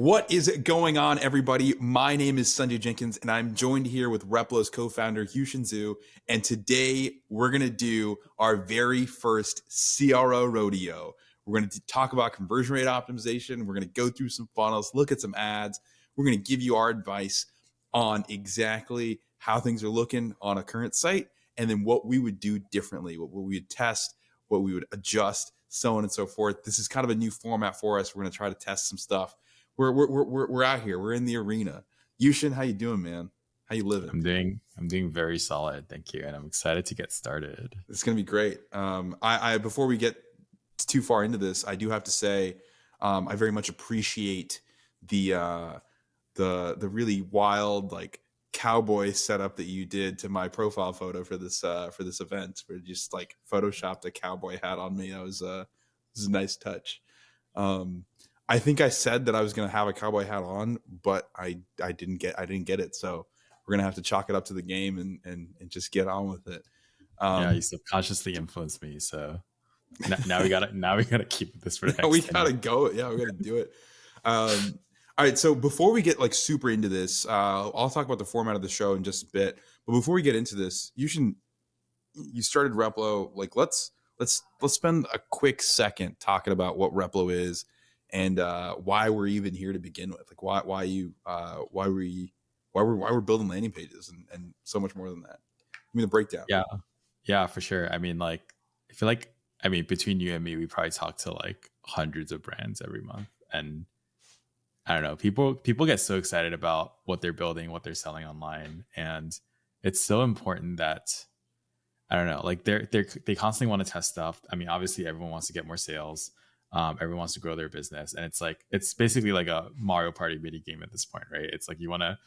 What is going on, everybody? My name is Sanjay Jenkins, and I'm joined here with Replo's co-founder, Yuxin Zhu. And today we're going to do our very first Sierra Rodeo. We're going to talk about conversion rate optimization. We're going to go through some funnels, look at some ads. We're going to give you our advice on exactly how things are looking on a current site, and then what we would do differently, what we would test, what we would adjust, so on and so forth. This is kind of a new format for us. We're going to try to test some stuff. We're out here. We're in the arena. Yuxin, how you doing, man? How you living? I'm doing very solid, thank you, and I'm excited to get started. It's gonna be great. I before we get too far into this, I do have to say, I very much appreciate the really wild like cowboy setup that you did to my profile photo for this event. Where you just like photoshopped a cowboy hat on me. It was a nice touch. I think I said that I was going to have a cowboy hat on, but I didn't get it. So we're going to have to chalk it up to the game and just get on with it. Yeah, you subconsciously influenced me. So now we gotta keep this for next. We gotta go. Yeah, we gotta do it. All right. So before we get like super into this, I'll talk about the format of the show in just a bit. But before we get into this, you started Replo. Like let's spend a quick second talking about what Replo is. And why we're even here to begin with, like why we're building landing pages and so much more than that. Give me the breakdown. Yeah, for sure. I mean, like, I feel like, between you and me, we probably talk to like hundreds of brands every month, and I don't know, people get so excited about what they're building, what they're selling online, and it's so important that I don't know, like they constantly want to test stuff. I mean, obviously, everyone wants to get more sales. Everyone wants to grow their business, and it's basically like a Mario Party mini game at this point, right? It's like you want to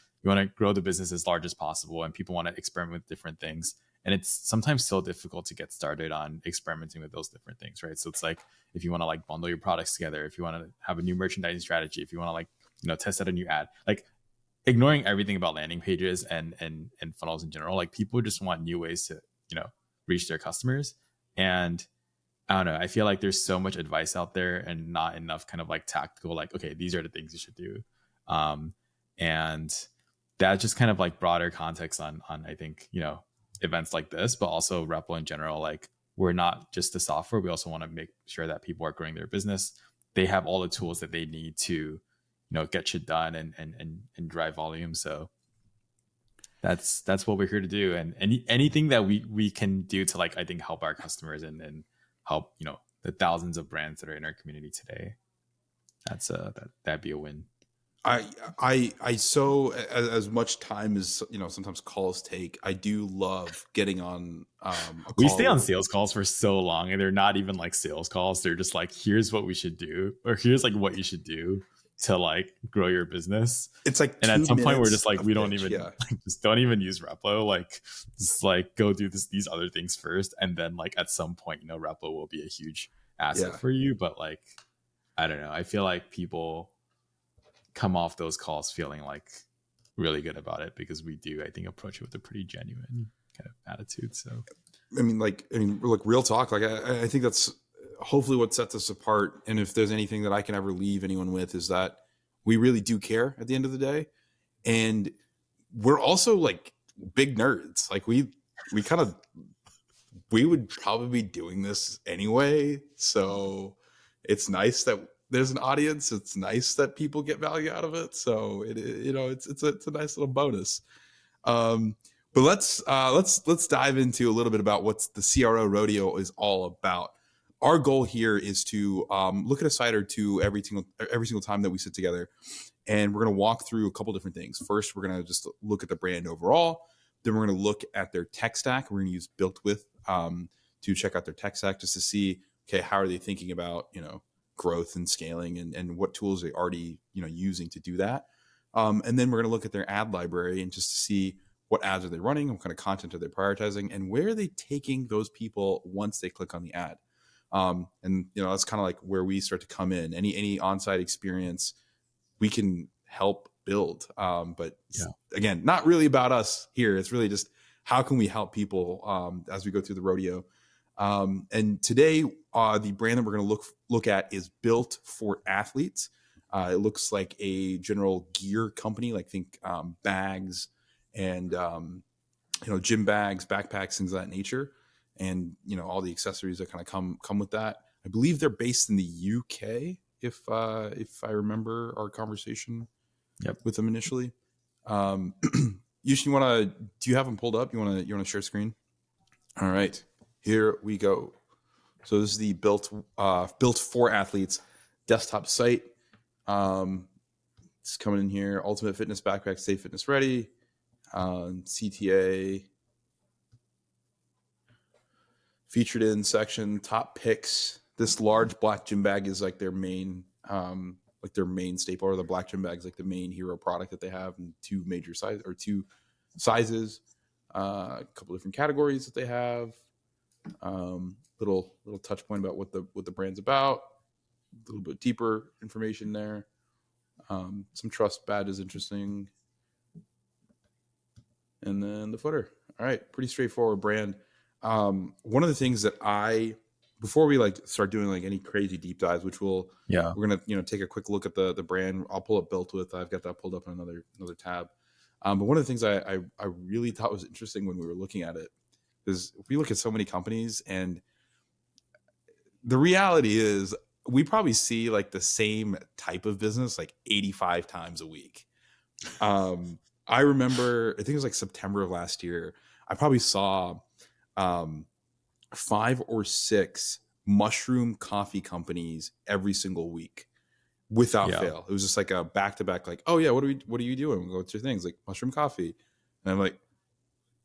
grow the business as large as possible, and people want to experiment with different things, and it's sometimes so difficult to get started on experimenting with those different things, right? So it's like if you want to like bundle your products together, if you want to have a new merchandising strategy, if you want to like test out a new ad, like ignoring everything about landing pages and funnels in general, like people just want new ways to reach their customers. And I don't know, I feel like there's so much advice out there and not enough kind of like tactical, like, okay, these are the things you should do. And that just kind of like broader context on I think, events like this, but also Replo in general. Like we're not just the software. We also want to make sure that people are growing their business. They have all the tools that they need to, get shit done and drive volume. So that's what we're here to do. And anything that we can do to like, I think help our customers and help the thousands of brands that are in our community today, that'd be a win. I so as much time as sometimes calls take, I do love getting on we stay on sales calls for so long, and they're not even like sales calls. They're just like, here's what we should do, or here's like what you should do to like grow your business. It's like, and at some point we're just like, we don't even just don't even use Replo, like just like go do these other things first, and then like at some point Replo will be a huge asset for you. But like I don't know, I feel like people come off those calls feeling like really good about it, because we do, I think, approach it with a pretty genuine kind of attitude. So I mean real talk, like I think that's hopefully what sets us apart. And if there's anything that I can ever leave anyone with, is that we really do care at the end of the day. And we're also like big nerds. Like we would probably be doing this anyway. So it's nice that there's an audience. It's nice that people get value out of it. So it's a nice little bonus. But let's dive into a little bit about what the Sierra Rodeo is all about. Our goal here is to look at a site or two every single time that we sit together, and we're going to walk through a couple different things. First, we're going to just look at the brand overall. Then we're going to look at their tech stack. We're going to use Built With to check out their tech stack, just to see, okay, how are they thinking about growth and scaling, and what tools are they already using to do that. And then we're going to look at their ad library, and just to see what ads are they running, what kind of content are they prioritizing, and where are they taking those people once they click on the ad. And that's kind of like where we start to come in. Any on-site experience we can help build. But again, not really about us here. It's really just how can we help people as we go through the rodeo. And today, the brand that we're going to look at is Built for Athletes. It looks like a general gear company, like think bags and gym bags, backpacks, things of that nature, and all the accessories that kind of come with that. I believe they're based in the UK, if I remember our conversation Yep. with them initially. Yuxin, do you have them pulled up? You want to share screen? All right, here we go. So this is the built for athletes desktop site. It's coming in here. Ultimate Fitness Backpack, Stay Fitness Ready. CTA featured in section, top picks. This large black gym bag is like their main staple, or the black gym bag is like the main hero product that they have in two sizes, a couple different categories that they have. Little touch point about what the brand's about. A little bit deeper information there. Some trust badges, interesting. And then the footer. All right, pretty straightforward brand. One of the things that before we start doing any crazy deep dives, which we're gonna take a quick look at the brand. I'll pull up Built With. I've got that pulled up in another tab. But one of the things I really thought was interesting when we were looking at it is we look at so many companies, and the reality is we probably see the same type of business 85 times a week. I remember, I think it was September of last year, I probably saw 5 or 6 mushroom coffee companies every single week without fail. It was just a back-to-back, oh yeah, what are you doing? What's your things? Mushroom coffee. And I'm like,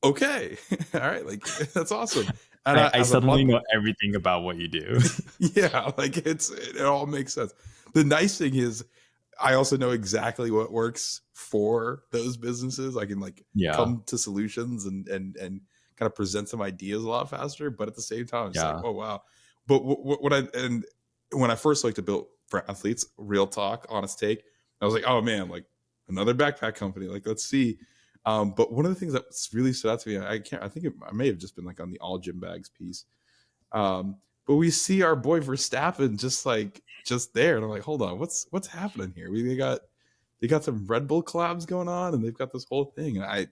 okay, all right, that's awesome. And I suddenly know everything about what you do. Yeah, it all makes sense. The nice thing is I also know exactly what works for those businesses. I can come to solutions and kind of present some ideas a lot faster. But at the same time, it's oh wow. But when I first looked at Built for Athletes, real talk, honest take, I was like, oh man, another backpack company. Let's see. But one of the things that really stood out to me, I may have just been on the all gym bags piece. But we see our boy Verstappen just there, and I'm like, hold on, what's happening here? They got some Red Bull collabs going on, and they've got this whole thing. And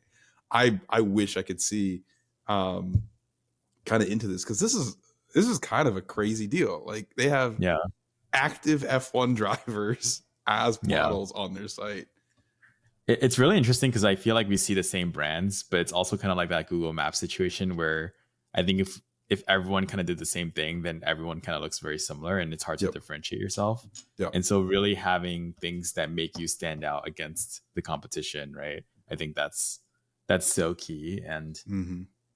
I wish I could see kind of into this, because this is kind of a crazy deal. They have active F1 drivers as models on their site. It's really interesting because I feel like we see the same brands, but it's also kind of like that Google Maps situation where I think if everyone kind of did the same thing, then everyone kind of looks very similar, and it's hard to differentiate yourself. And so really having things that make you stand out against the competition, right? I think that's so key, and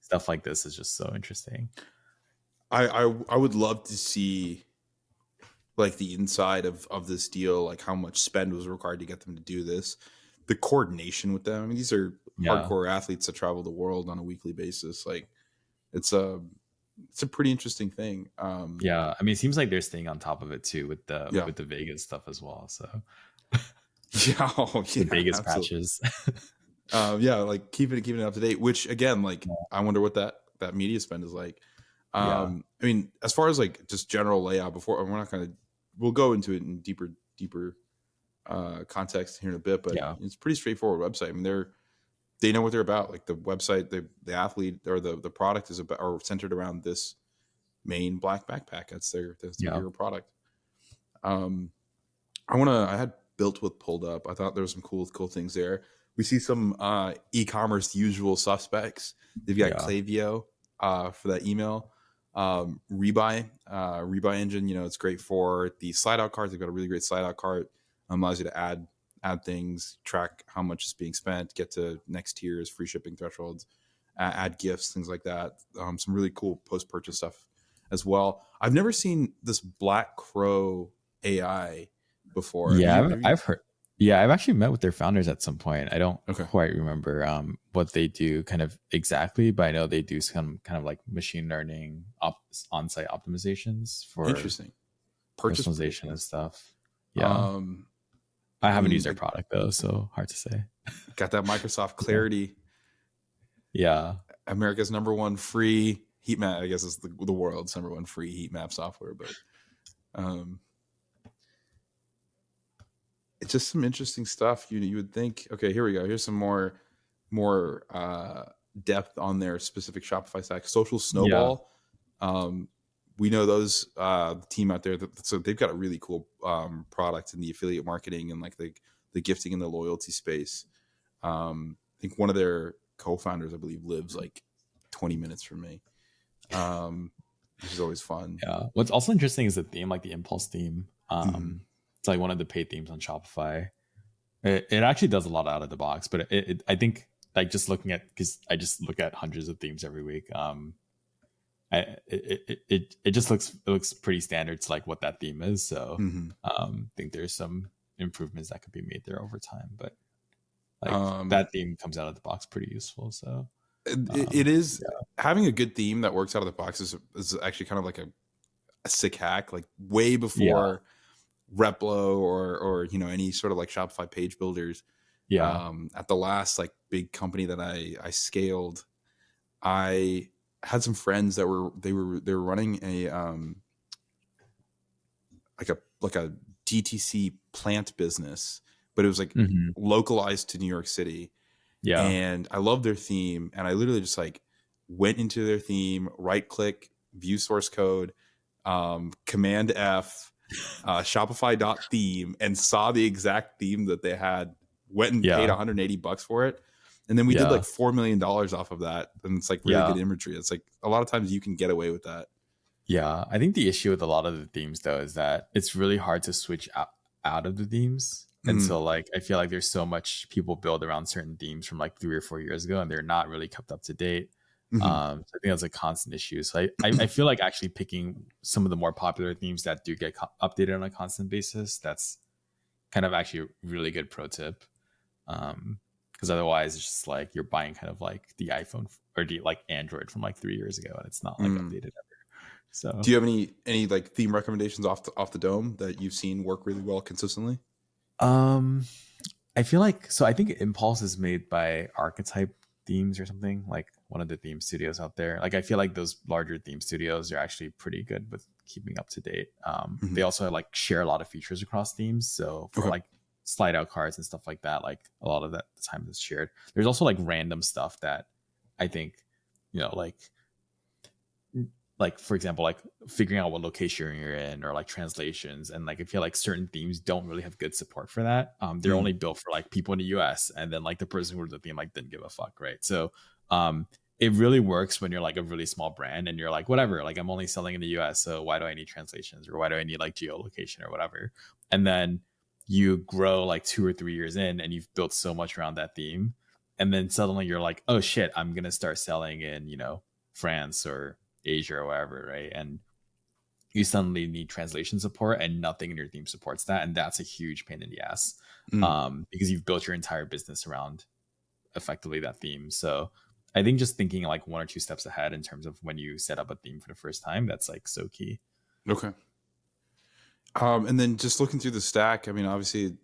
stuff like this is just so interesting. I would love to see the inside of this deal, how much spend was required to get them to do this, the coordination with them. I mean, these are hardcore athletes that travel the world on a weekly basis. It's a pretty interesting thing. I mean, it seems like they're staying on top of it too with the Vegas stuff as well. So the Vegas patches. Keeping it up to date. Which again, I wonder what that media spend is like. I mean, as far as just general layout, we'll go into it in deeper context here in a bit, but it's a pretty straightforward website. I mean, they know what they're about. The website, the athlete or the product is about, or centered around this main black backpack. That's their hero product. I had Built With pulled up. I thought there was some cool things there. We see some e-commerce usual suspects. They've got Klaviyo for that email. Rebuy engine, it's great for the slide out carts. They've got a really great slide out cart. Allows you to add things, track how much is being spent, get to next tiers, free shipping thresholds, add gifts, things like that. Some really cool post-purchase stuff as well. I've never seen this Black Crow AI before. I've heard. Yeah, I've actually met with their founders at some point. I don't quite remember what they do kind of exactly, but I know they do some kind of machine learning on-site optimizations for interesting personalization and stuff. Yeah. I haven't used their product though, so hard to say. Got that Microsoft Clarity. Yeah. America's #1 free heat map. I guess it's the world's #1 free heat map software. But it's just some interesting stuff. You would think, okay, here we go. Here's some more depth on their specific Shopify stack. Social Yeah. Snowball. Um, we know those the team out there. So they've got a really cool product in the affiliate marketing and like the gifting and the loyalty space. I think one of their co-founders, I believe, lives like 20 minutes from me, which is always fun. Yeah. What's also interesting is the theme, like the Impulse theme. Mhm. It's like one of the paid themes on Shopify. It actually does a lot out of the box, but I think like just looking at, because I just look at hundreds of themes every week. It just looks pretty standard to like what that theme is. So Mhm. I think there's some improvements that could be made there over time, but like Um, that theme comes out of the box pretty useful. So it is yeah, having a good theme that works out of the box is actually kind of like a sick hack, like way yeah, before Replo or any sort of like Shopify page builders. yeah, At the last like big company that I scaled, I had some friends that they were running a like a DTC plant business, but it was like hmm, localized to New York City. yeah, And I love their theme. And I literally just like went into their theme, right click, view source code, Command F, Shopify.theme, and saw the exact theme that they had. Went and paid yeah, $180 for it. And then we did like yeah, $4 million off of that. And it's like really yeah. good imagery. It's like a lot of times you can get away with that. Yeah, I think the issue with a lot of the themes though is that it's really hard to switch out of the themes. And Mm, so like I feel like there's so much people build around certain themes from like 3 or 4 years ago and they're not really kept up to date. mhm. So I think that's a constant issue. So I feel like actually picking some of the more popular themes that do get updated on a constant basis, that's kind of actually a really good pro tip. Because otherwise it's just like you're buying kind of like the iPhone or the like Android from like 3 years ago and it's not like Mm. updated ever. So Do you have any like theme recommendations off the dome that you've seen work really well consistently? Um, I feel like so. I think Impulse is made by Archetype Themes or something like one of the theme studios out there. Like I feel like those larger theme studios are actually pretty good with keeping up to date. They Mhm. also like share a lot of features across themes. So for Okay. like slide out cards and stuff like that, like a lot of that the time is shared. There's also like random stuff that I think like for example like figuring out what location you're in or like translations, and like I feel like certain themes don't really have good support for that. They're Mm. only built for like people in the US, and then like the person who wrote the theme like didn't give a fuck, right? So um it really works when you're like a really small brand and you're like, whatever, like I'm only selling in the US, so why do I need translations, or why do I need like geolocation or whatever? And then you grow like 2 or 3 years in and you've built so much around that theme, and then suddenly you're like, oh shit, I'm gonna start selling in France or Asia or wherever, right? And you suddenly need translation support, and nothing in your theme supports that, and that's a huge pain in the ass, Mm. because you've built your entire business around effectively that theme. So I think just thinking like 1 or 2 steps ahead in terms of when you set up a theme for the first time, that's like so key. Okay. And then just looking through the stack, I mean, obviously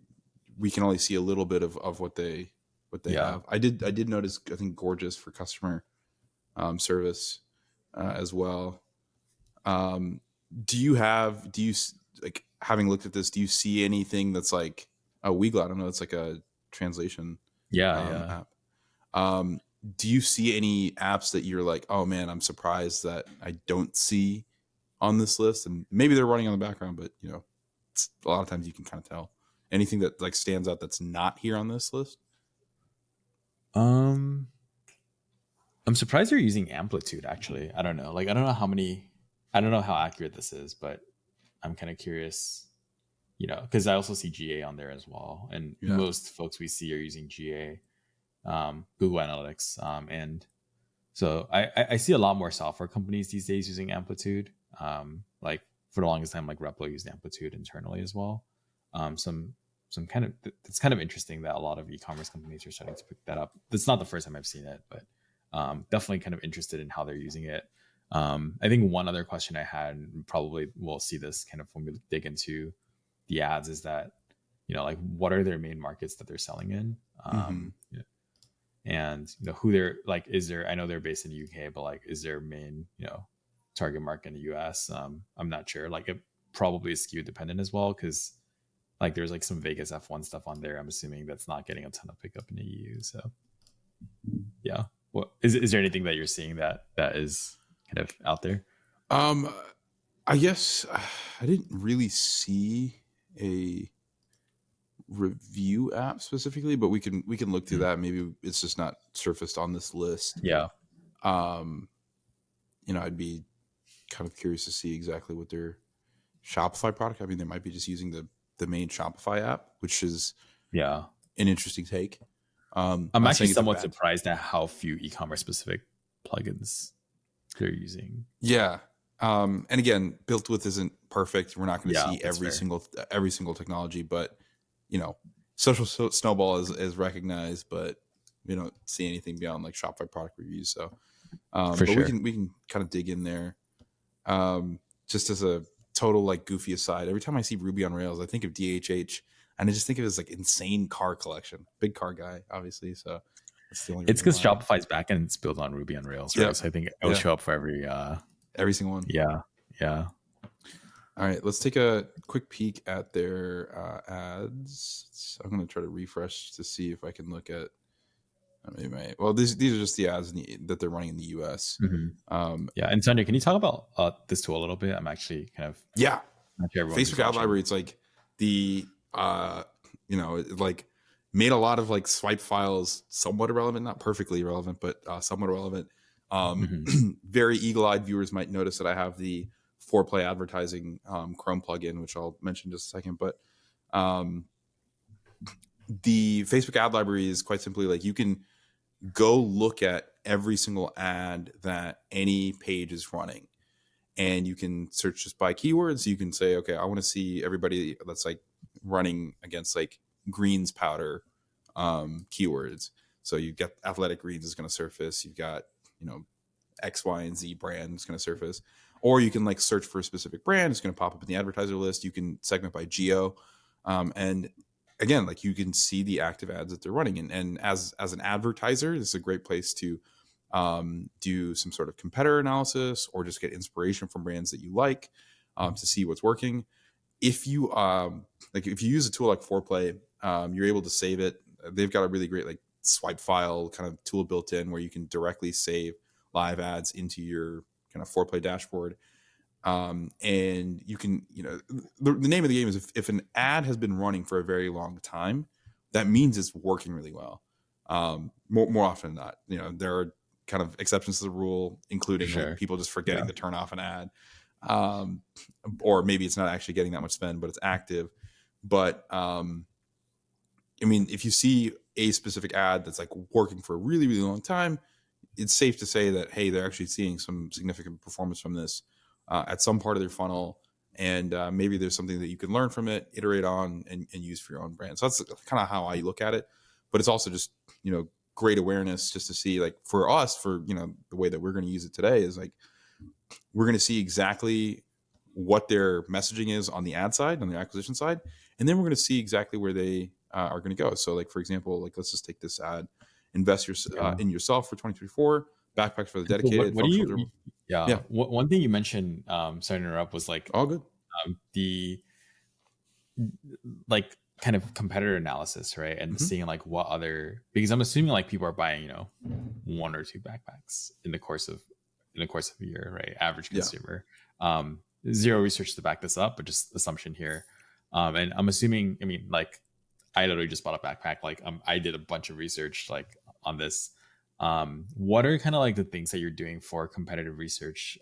we can only see a little bit of what they Yeah, have. I did notice, I think, Gorgeous for customer service as well. Um, like, having looked at this, do you see anything that's like a Weagle? I don't know. It's like a translation yeah, yeah. app. Um, do you see any apps that you're like, oh man, I'm surprised that I don't see on this list? And maybe they're running on the background, but a lot of times you can kind of tell. Anything that like stands out that's not here on this list? um I'm surprised they're using amplitude actually. I don't know, like I don't know how accurate this is, but I'm kind of curious, because I also see GA on there as well, and Yeah. most folks we see are using GA, Google Analytics, and so I see a lot more software companies these days using Amplitude. Like for the longest time, like Replo used Amplitude internally as well. Some kind of it's kind of interesting that a lot of e-commerce companies are starting to pick that up. That's not the first time I've seen it, but definitely kind of interested in how they're using it. I think one other question I had, and probably we'll see this kind of when we dig into the ads, is that like what are their main markets that they're selling in, Hmm. and who they're like, is there, I know they're based in the UK, but like is their main target market in the US? I'm not sure, like it probably is SKU dependent as well, because Like there's like some Vegas F1 stuff on there. I'm assuming that's not getting a ton of pickup in the EU. So yeah. What is there anything that you're seeing that is kind of out there? Um, I guess I didn't really see a review app specifically, but we can look through Mm. that. Maybe it's just not surfaced on this list. Yeah. Um, I'd be kind of curious to see exactly what their Shopify product. I mean, they might be just using the main Shopify app, which is Yeah. an interesting take. I'm Not actually saying it's a somewhat bad. surprised at how few e-commerce specific plugins they're using. Yeah. And again, built with isn't perfect. We're not going to Yeah, see that's fair. every single technology, but social snowball is recognized, but we don't see anything beyond like Shopify product reviews. So, For but we sure. can kind of dig in there. Just as a total like goofy aside, every time I see Ruby on Rails, I think of DHH, and I just think of it as like insane car collection. Big car guy, obviously. So that's the only It's reason because why. Shopify's backend is built on Ruby on Rails, right? Yep. So I think it'll Yeah. show up for every Every single one. yeah. All right, let's take a quick peek at their ads. I'm going to try to refresh to see if I can look at. Well, these are just the ads that they're running in the US. Mm-hmm. Yeah, and Sanjay, can you talk about this tool a little bit? I'm actually kind of Yeah, not sure everyone who's Facebook ad watching. library. It's like it like made a lot of like swipe files somewhat irrelevant, not perfectly irrelevant, but somewhat irrelevant. Very eagle-eyed viewers might notice that I have the foreplay advertising Chrome plugin, which I'll mention in just a second. But the Facebook ad library is quite simply like you can go look at every single ad that any page is running, and you can search just by keywords. You can say, okay, I want to see everybody that's like running against like greens powder keywords. So you get athletic greens is going to surface. You've got X, Y, and Z brand is going to surface, or you can like search for a specific brand. It's going to pop up in the advertiser list. You can segment by geo, and again, like you can see the active ads that they're running. And as an advertiser, this is a great place to do some sort of competitor analysis or just get inspiration from brands that you like to see what's working. If you if you use a tool like Foreplay, you're able to save it. They've got a really great like swipe file kind of tool built in where you can directly save live ads into your kind of Foreplay dashboard. And you can, the name of the game is if an ad has been running for a very long time, that means it's working really well. More often than not, there are kind of exceptions to the rule, including like people just forgetting to turn off an ad, or maybe it's not actually getting that much spend, but it's active. But I mean, if you see a specific ad that's like working for a really, really long time, it's safe to say that, hey, they're actually seeing some significant performance from this at some part of their funnel. And maybe there's something that you can learn from it, iterate on, and use for your own brand. So that's kind of how I look at it. But it's also just, great awareness just to see, like, for us, for, the way that we're going to use it today is like, we're going to see exactly what their messaging is on the ad side, on the acquisition side. And then we're going to see exactly where they are going to go. So like, for example, like, let's just take this ad, invest in yourself for 2024, backpacks for the dedicated. What do you? Dribble. Yeah. One thing you mentioned, sorry to interrupt, was like all good. The like kind of competitor analysis, right? And seeing like what other, because I'm assuming like people are buying, one or two backpacks in the course of a year, right? Average consumer. Zero research to back this up, but just assumption here. And I'm assuming, I mean, like I literally just bought a backpack. Like I did a bunch of research like on this. What are kind of like the things that you're doing for competitive research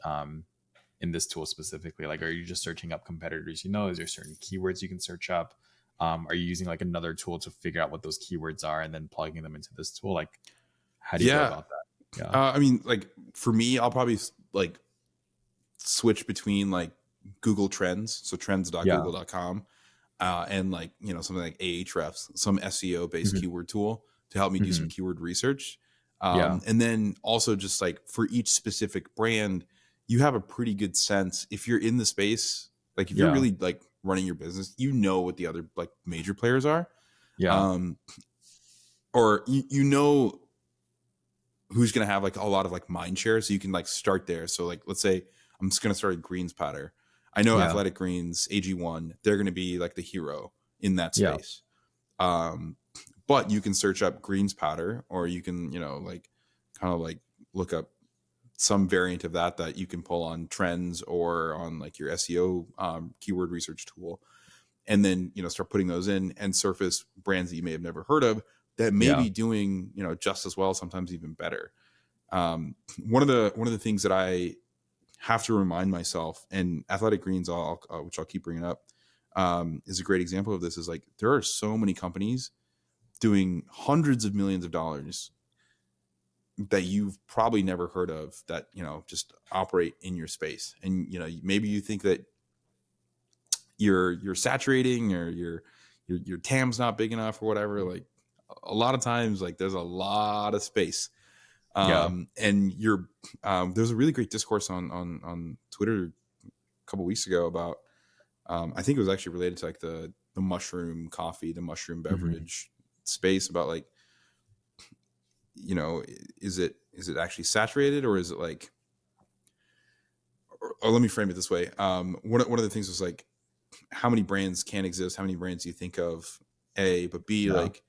in this tool specifically? Like, are you just searching up competitors? Is there certain keywords you can search up? Are you using like another tool to figure out what those keywords are and then plugging them into this tool? Like, how do you go about that? Yeah. I mean, like for me, I'll probably like switch between like Google Trends, so trends.google.com, and like, something like Ahrefs, some SEO based keyword tool to help me do some keyword research. And then also just like for each specific brand, you have a pretty good sense if you're in the space, like if you're really like running your business, what the other like major players are. Or who's going to have like a lot of like mind share. So you can like start there. So like, let's say I'm just going to start at greens powder. I know Athletic Greens, AG1, they're going to be like the hero in that Yeah. space. But you can search up greens powder, or you can, like kind of like look up some variant of that you can pull on trends or on like your SEO keyword research tool, and then start putting those in and surface brands that you may have never heard of that may Yeah. be doing just as well, sometimes even better. One of the things that I have to remind myself, and Athletic Greens, which I'll keep bringing up, is a great example of this. Is like there are so many companies doing hundreds of millions of dollars that you've probably never heard of that just operate in your space, and maybe you think that you're saturating, or your TAM's not big enough or whatever. Like a lot of times, like there's a lot of space. Yeah. And there's a really great discourse on Twitter a couple weeks ago about I think it was actually related to like the mushroom coffee, the mushroom beverage space, about like is it actually saturated, or is it like, or let me frame it this way. One of the things was like, how many brands can exist? How many brands do you think of? A, but B, Yeah. like,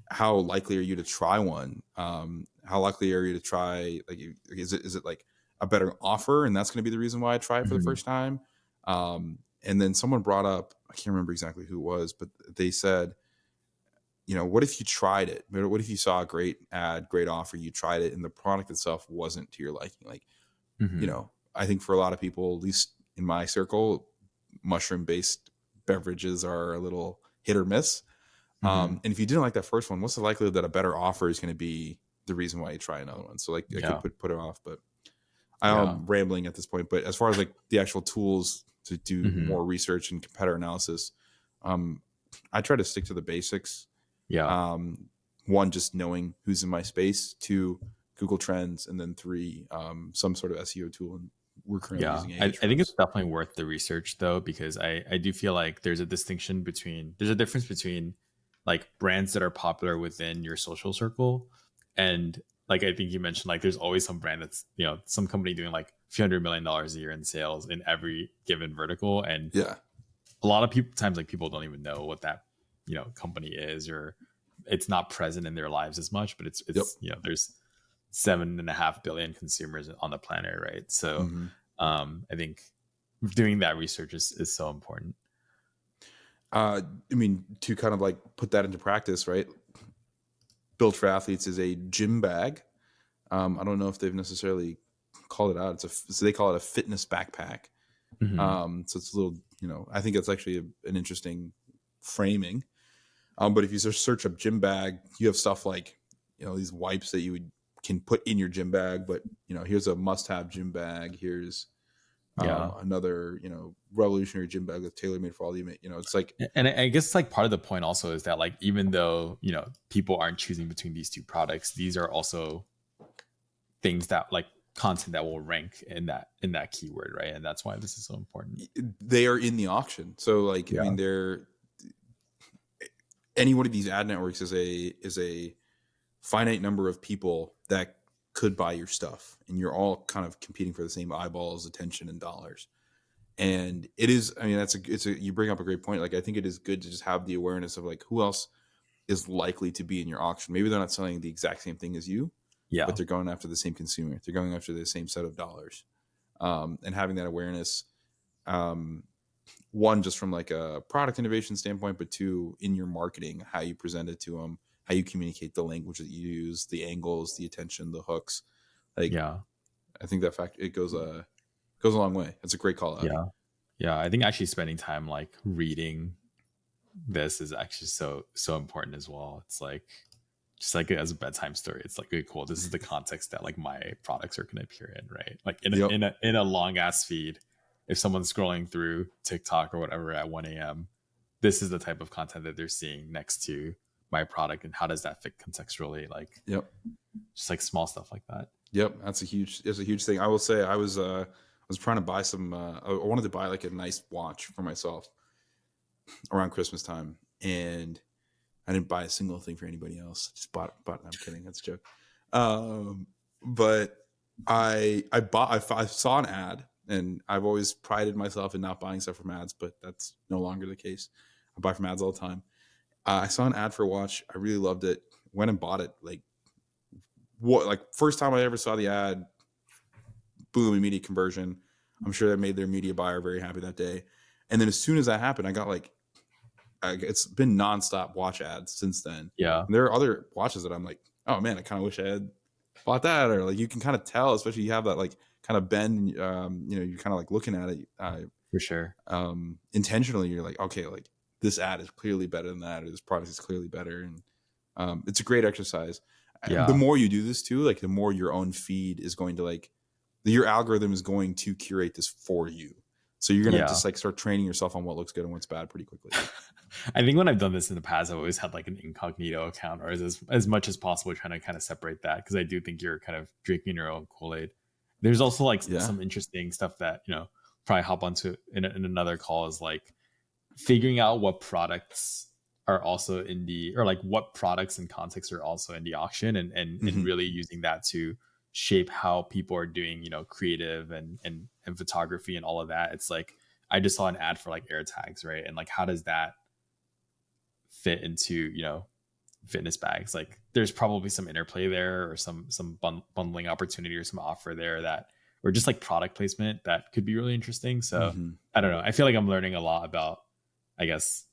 how likely are you to try one? How likely are you to try, like, is it like a better offer, and that's going to be the reason why I try it for the first time? And then someone brought up, I can't remember exactly who it was, but they said, what if you tried it? What if you saw a great ad, great offer, you tried it, and the product itself wasn't to your liking? Like, I think for a lot of people, at least in my circle, mushroom based beverages are a little hit or miss. And if you didn't like that first one, what's the likelihood that a better offer is going to be the reason why you try another one? So like, I could put it off, but I'm rambling at this point. But as far as like the actual tools to do more research and competitor analysis, I try to stick to the basics. Yeah. One, just knowing who's in my space. Two, Google Trends. And then three, some sort of SEO tool. And we're currently using I think it's Ahrefs. definitely worth the research though, because I do feel like there's a difference between like brands that are popular within your social circle, and like I think you mentioned, like there's always some brand that's some company doing like a few $100 million a year in sales in every given vertical, and Yeah. a lot of times like people don't even know what that company is, or it's not present in their lives as much, but it's there's 7.5 billion consumers on the planet, right? So I think doing that research is so important. I mean, to kind of like put that into practice, right? Built for Athletes is a gym bag. I don't know if they've necessarily called it out. So they call it a fitness backpack. So it's a little, I think it's actually an interesting framing. But if you search up gym bag, you have stuff like, these wipes that can put in your gym bag, but here's a must-have gym bag. Here's another, revolutionary gym bag that's tailor-made for all the, it's like, and I guess like part of the point also is that like, even though, people aren't choosing between these two products, these are also things that like content that will rank in that keyword, right? And that's why this is so important. They are in the auction. So like, I mean, any one of these ad networks is a finite number of people that could buy your stuff, and you're all kind of competing for the same eyeballs, attention, and dollars. And it is, I mean, you bring up a great point. Like, I think it is good to just have the awareness of like, who else is likely to be in your auction. Maybe they're not selling the exact same thing as you, but they're going after the same consumer. They're going after the same set of dollars. And having that awareness, one, just from like a product innovation standpoint, but two, in your marketing, how you present it to them, how you communicate, the language that you use, the angles, the attention, the hooks. Like, I think that fact, it goes a long way. It's a great call out. Yeah. I think actually spending time like reading this is actually so important as well. It's like, just like as a bedtime story, it's like, okay, cool, this is the context that like my products are going to appear in, right? Like in a long ass feed, if someone's scrolling through TikTok or whatever at 1 a.m., this is the type of content that they're seeing next to my product, and how does that fit contextually? Like, just like small stuff like that. That's a huge thing. I will say, I was trying to buy some. I wanted to buy like a nice watch for myself around Christmas time, and I didn't buy a single thing for anybody else. Just bought. I'm kidding. That's a joke. But I saw an ad, and I've always prided myself in not buying stuff from ads, but that's no longer the case. I buy from ads all the time. I saw an ad for a watch. I really loved it. Went and bought it. Like first time I ever saw the ad, boom, immediate conversion. I'm sure that made their media buyer very happy that day. And then as soon as that happened, I got like, it's been nonstop watch ads since then. Yeah. And there are other watches that I'm like, oh man, I kind of wish I had bought that. Or like, you can kind of tell, especially you have that like kind of bend, you know, you're kind of like looking at it For sure. intentionally. You're like, okay, like this ad is clearly better than that, or this product is clearly better. And it's a great exercise. Yeah. The more you do this too, like the more your own feed is going to like, your algorithm is going to curate this for you. So you're going to just like start training yourself on what looks good and what's bad pretty quickly. I think when I've done this in the past, I've always had like an incognito account, or as much as possible trying to kind of separate that, because I do think you're kind of drinking your own Kool-Aid. There's also like some interesting stuff that, you know, probably hop onto in another call, is like figuring out what products are also in the, or like what products and contexts are also in the auction, and really using that to shape how people are doing, you know, creative and photography and all of that. It's like, I just saw an ad for like air tags, right? And like, how does that fit into, you know, fitness bags? Like there's probably some interplay there, or some bundling opportunity, or some offer there that, or just like product placement that could be really interesting. So I don't know. I feel like I'm learning a lot about, I guess,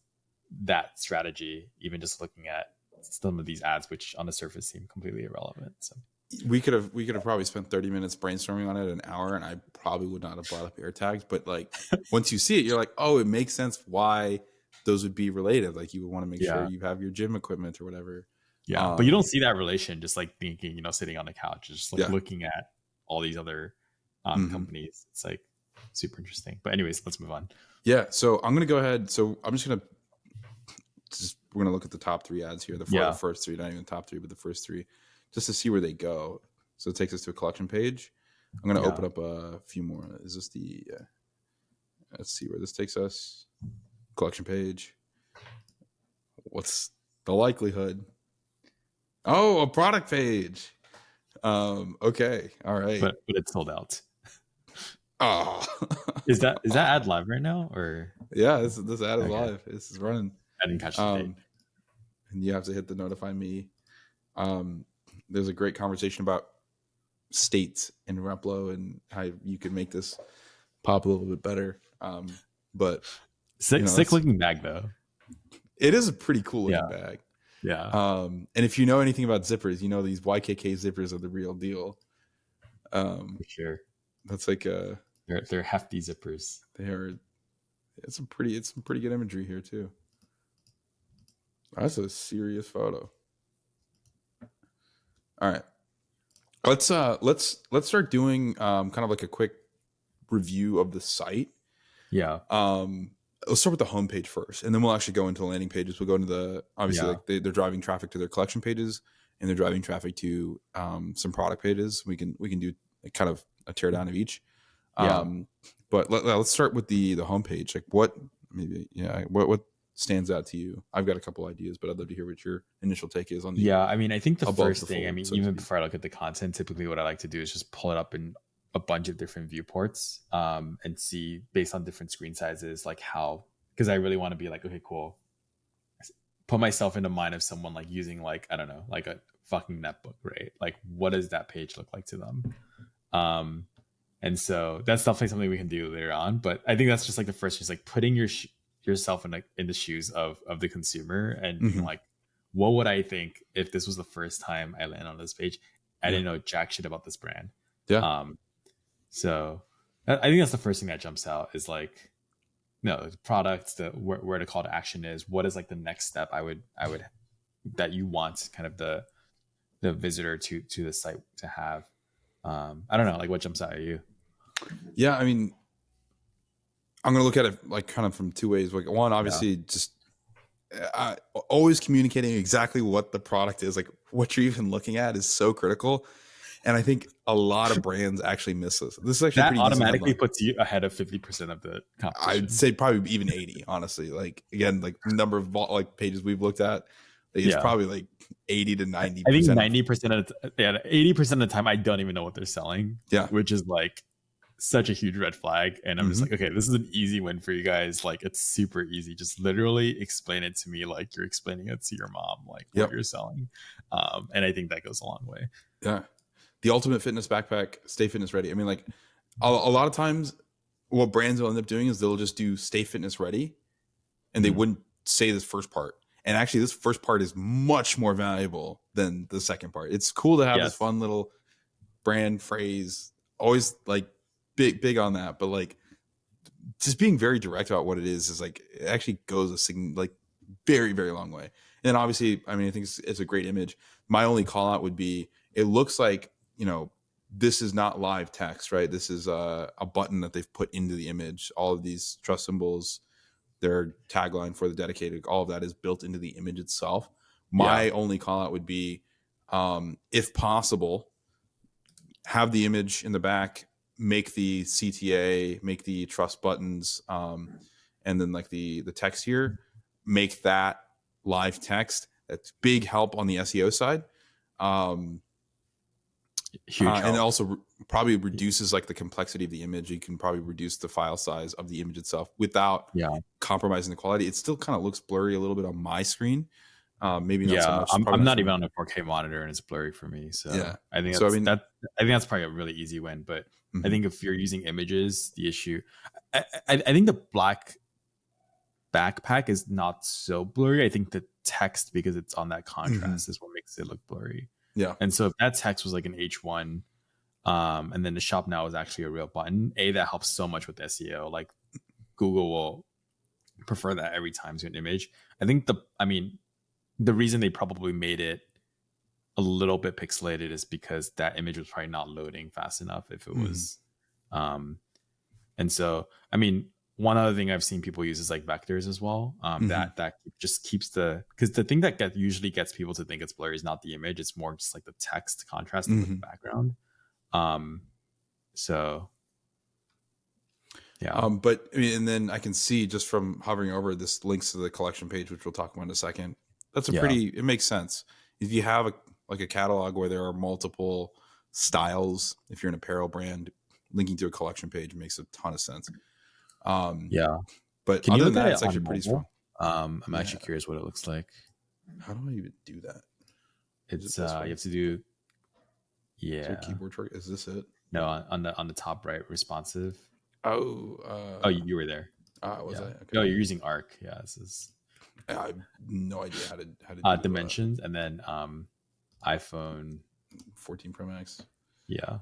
that strategy, even just looking at some of these ads, which on the surface seem completely irrelevant. So we could have probably spent 30 minutes brainstorming on it, an hour, and I probably would not have brought up air tags. But like once you see it, you're like, oh, it makes sense why those would be related. Like you would want to make sure you have your gym equipment or whatever. Yeah, but you don't see that relation just like thinking, you know, sitting on the couch, just like looking at all these other companies. It's like super interesting. But anyways, let's move on. Yeah, so I'm gonna go ahead. So I'm we're gonna look at the top 3 ads here. The first 3, not even the top 3, but the first 3, just to see where they go. So it takes us to a collection page. I'm gonna open up a few more. Is this the? Let's see where this takes us. Collection page. What's the likelihood? Oh, a product page. Okay, all right. But it's sold out. Oh, is that ad live right now, or? Yeah, this ad is live. This is running. I didn't catch the date. And you have to hit the notify me. There's a great conversation about states in Replo and how you can make this pop a little bit better. But sick looking bag though. It is a pretty cool looking bag. Yeah. And if you know anything about zippers, you know these YKK zippers are the real deal. For sure. That's like they're hefty zippers. They are. It's some pretty good imagery here too. That's a serious photo. All right. Let's start doing kind of like a quick review of the site. Yeah. Let's start with the homepage first, and then we'll actually go into the landing pages. We'll go into the like they're driving traffic to their collection pages, and they're driving traffic to some product pages. We can do kind of a tear down of each. But let's start with the homepage. Like what stands out to you? I've got a couple ideas, but I'd love to hear what your initial take is on the. Yeah, I mean, I think the first thing, I mean, even before I look at the content, typically what I like to do is just pull it up in a bunch of different viewports and see based on different screen sizes, like how, because I really want to be like, okay, cool. Put myself in the mind of someone like using like, I don't know, like a fucking netbook, right? Like what does that page look like to them? And so that's definitely something we can do later on. But I think that's just like the first, just like putting yourself in the shoes of the consumer and being like, what would I think if this was the first time I land on this page? I didn't know jack shit about this brand. Yeah. So I think that's the first thing that jumps out is like, the products, where the call to action is, what is like the next step I would that you want kind of the visitor to the site to have. I don't know, like what jumps out at you? Yeah, I mean, I'm gonna look at it like kind of from 2 ways. Like one, obviously, just always communicating exactly what the product is, like what you're even looking at is so critical. And I think a lot of brands actually miss this. This is actually that automatically puts you ahead of 50% of the competition. I'd say probably even 80, honestly. Like again, like the number of like pages we've looked at, it's probably like 80 to 90%. I think 90% of 80% of the time I don't even know what they're selling. Yeah, which is like such a huge red flag. And I'm just like, okay, this is an easy win for you guys. Like, it's super easy. Just literally explain it to me like you're explaining it to your mom, like what you're selling. And I think that goes a long way. Yeah. The ultimate fitness backpack, stay fitness ready. I mean, like a lot of times what brands will end up doing is they'll just do stay fitness ready, and they wouldn't say this first part. And actually this first part is much more valuable than the second part. It's cool to have this fun little brand phrase, always like big on that, but like just being very direct about what it is like, it actually goes like very, very long way. And obviously, I mean, I think it's a great image. My only call out would be, it looks like, you know, this is not live text, right? This is a button that they've put into the image. All of these trust symbols, their tagline for the dedicated, all of that is built into the image itself. My only call out would be, if possible, have the image in the back, make the CTA, make the trust buttons, and then like the text here, make that live text. That's big help on the SEO side. Huge help. And it also probably reduces like the complexity of the image. You can probably reduce the file size of the image itself without compromising the quality. It still kind of looks blurry a little bit on my screen. Maybe not so much. I'm not even on a 4K monitor and it's blurry for me. So I think I think that's probably a really easy win. But I think if you're using images, the issue, I think the black backpack is not so blurry. I think the text, because it's on that contrast, is what makes it look blurry. Yeah. And so if that text was like an H1, and then the shop now is actually a real button, that helps so much with SEO. Like Google will prefer that every time to an image. I think the reason they probably made it a little bit pixelated is because that image was probably not loading fast enough if it was. And so, I mean, one other thing I've seen people use is like vectors as well. That just keeps because the thing that usually gets people to think it's blurry is not the image. It's more just like the text contrasting with the background. So yeah. But I mean, and then I can see just from hovering over this links to the collection page, which we'll talk about in a second. That's it makes sense. If you have a catalog where there are multiple styles, if you're an apparel brand, linking to a collection page makes a ton of sense. But can other you than that, it's actually pretty strong. I'm actually curious what it looks like. How do I even do that? It's you have to do keyboard shortcut. Is this it? No, on the top right, responsive. Oh, you were there. Was I? Okay. No, you're using Arc. Yeah, this is. I have no idea how to do dimensions, and then iPhone 14 Pro Max. Yeah.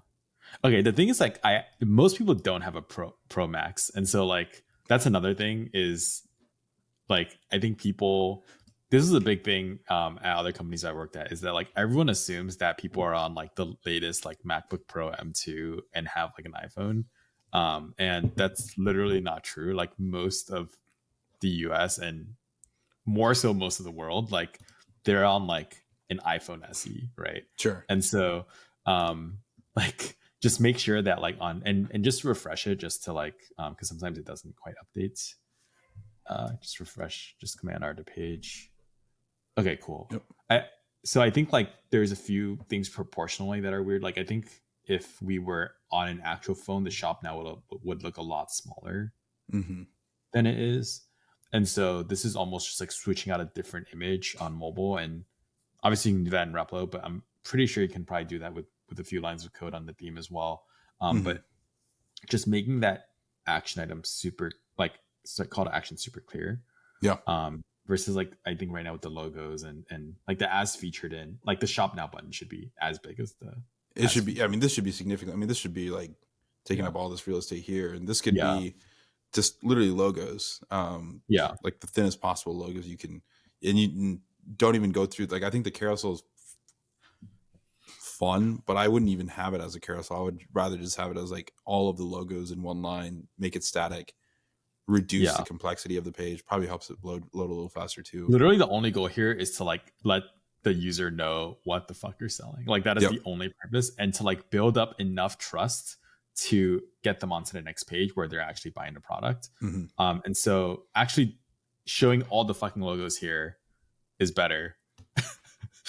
Okay, the thing is, like, most people don't have a Pro Max, and so like that's another thing is, like, I think this is a big thing at other companies I worked at, is that like everyone assumes that people are on like the latest like MacBook Pro M2 and have like an iPhone, and that's literally not true. Like most of the US and more so most of the world, like they're on like an iPhone SE, right? Sure. And so like just make sure that like and just refresh it just to like because sometimes it doesn't quite update. Just refresh, just Command R to page. Okay, cool. Yep. So I think like there's a few things proportionally that are weird. Like I think if we were on an actual phone, the shop now would look a lot smaller than it is. And so this is almost just like switching out a different image on mobile. And obviously you can do that in Replo, but I'm pretty sure you can probably do that with a few lines of code on the theme as well. But just making that action item super, like call to action super clear. Yeah. Versus like, I think right now with the logos and like the as featured in, like the shop now button should be as big as it should be. I mean, this should be significant. I mean, this should be like taking up all this real estate here. And this could be just literally logos. Like the thinnest possible logos you can, and you don't even go through, like, I think the carousel is fun, but I wouldn't even have it as a carousel. I would rather just have it as like all of the logos in one line, make it static, reduce the complexity of the page. Probably helps it load a little faster too. Literally the only goal here is to like let the user know what the fuck you're selling. Like that is the only purpose, and to like build up enough trust to get them onto the next page where they're actually buying the product. And so actually showing all the fucking logos here is better.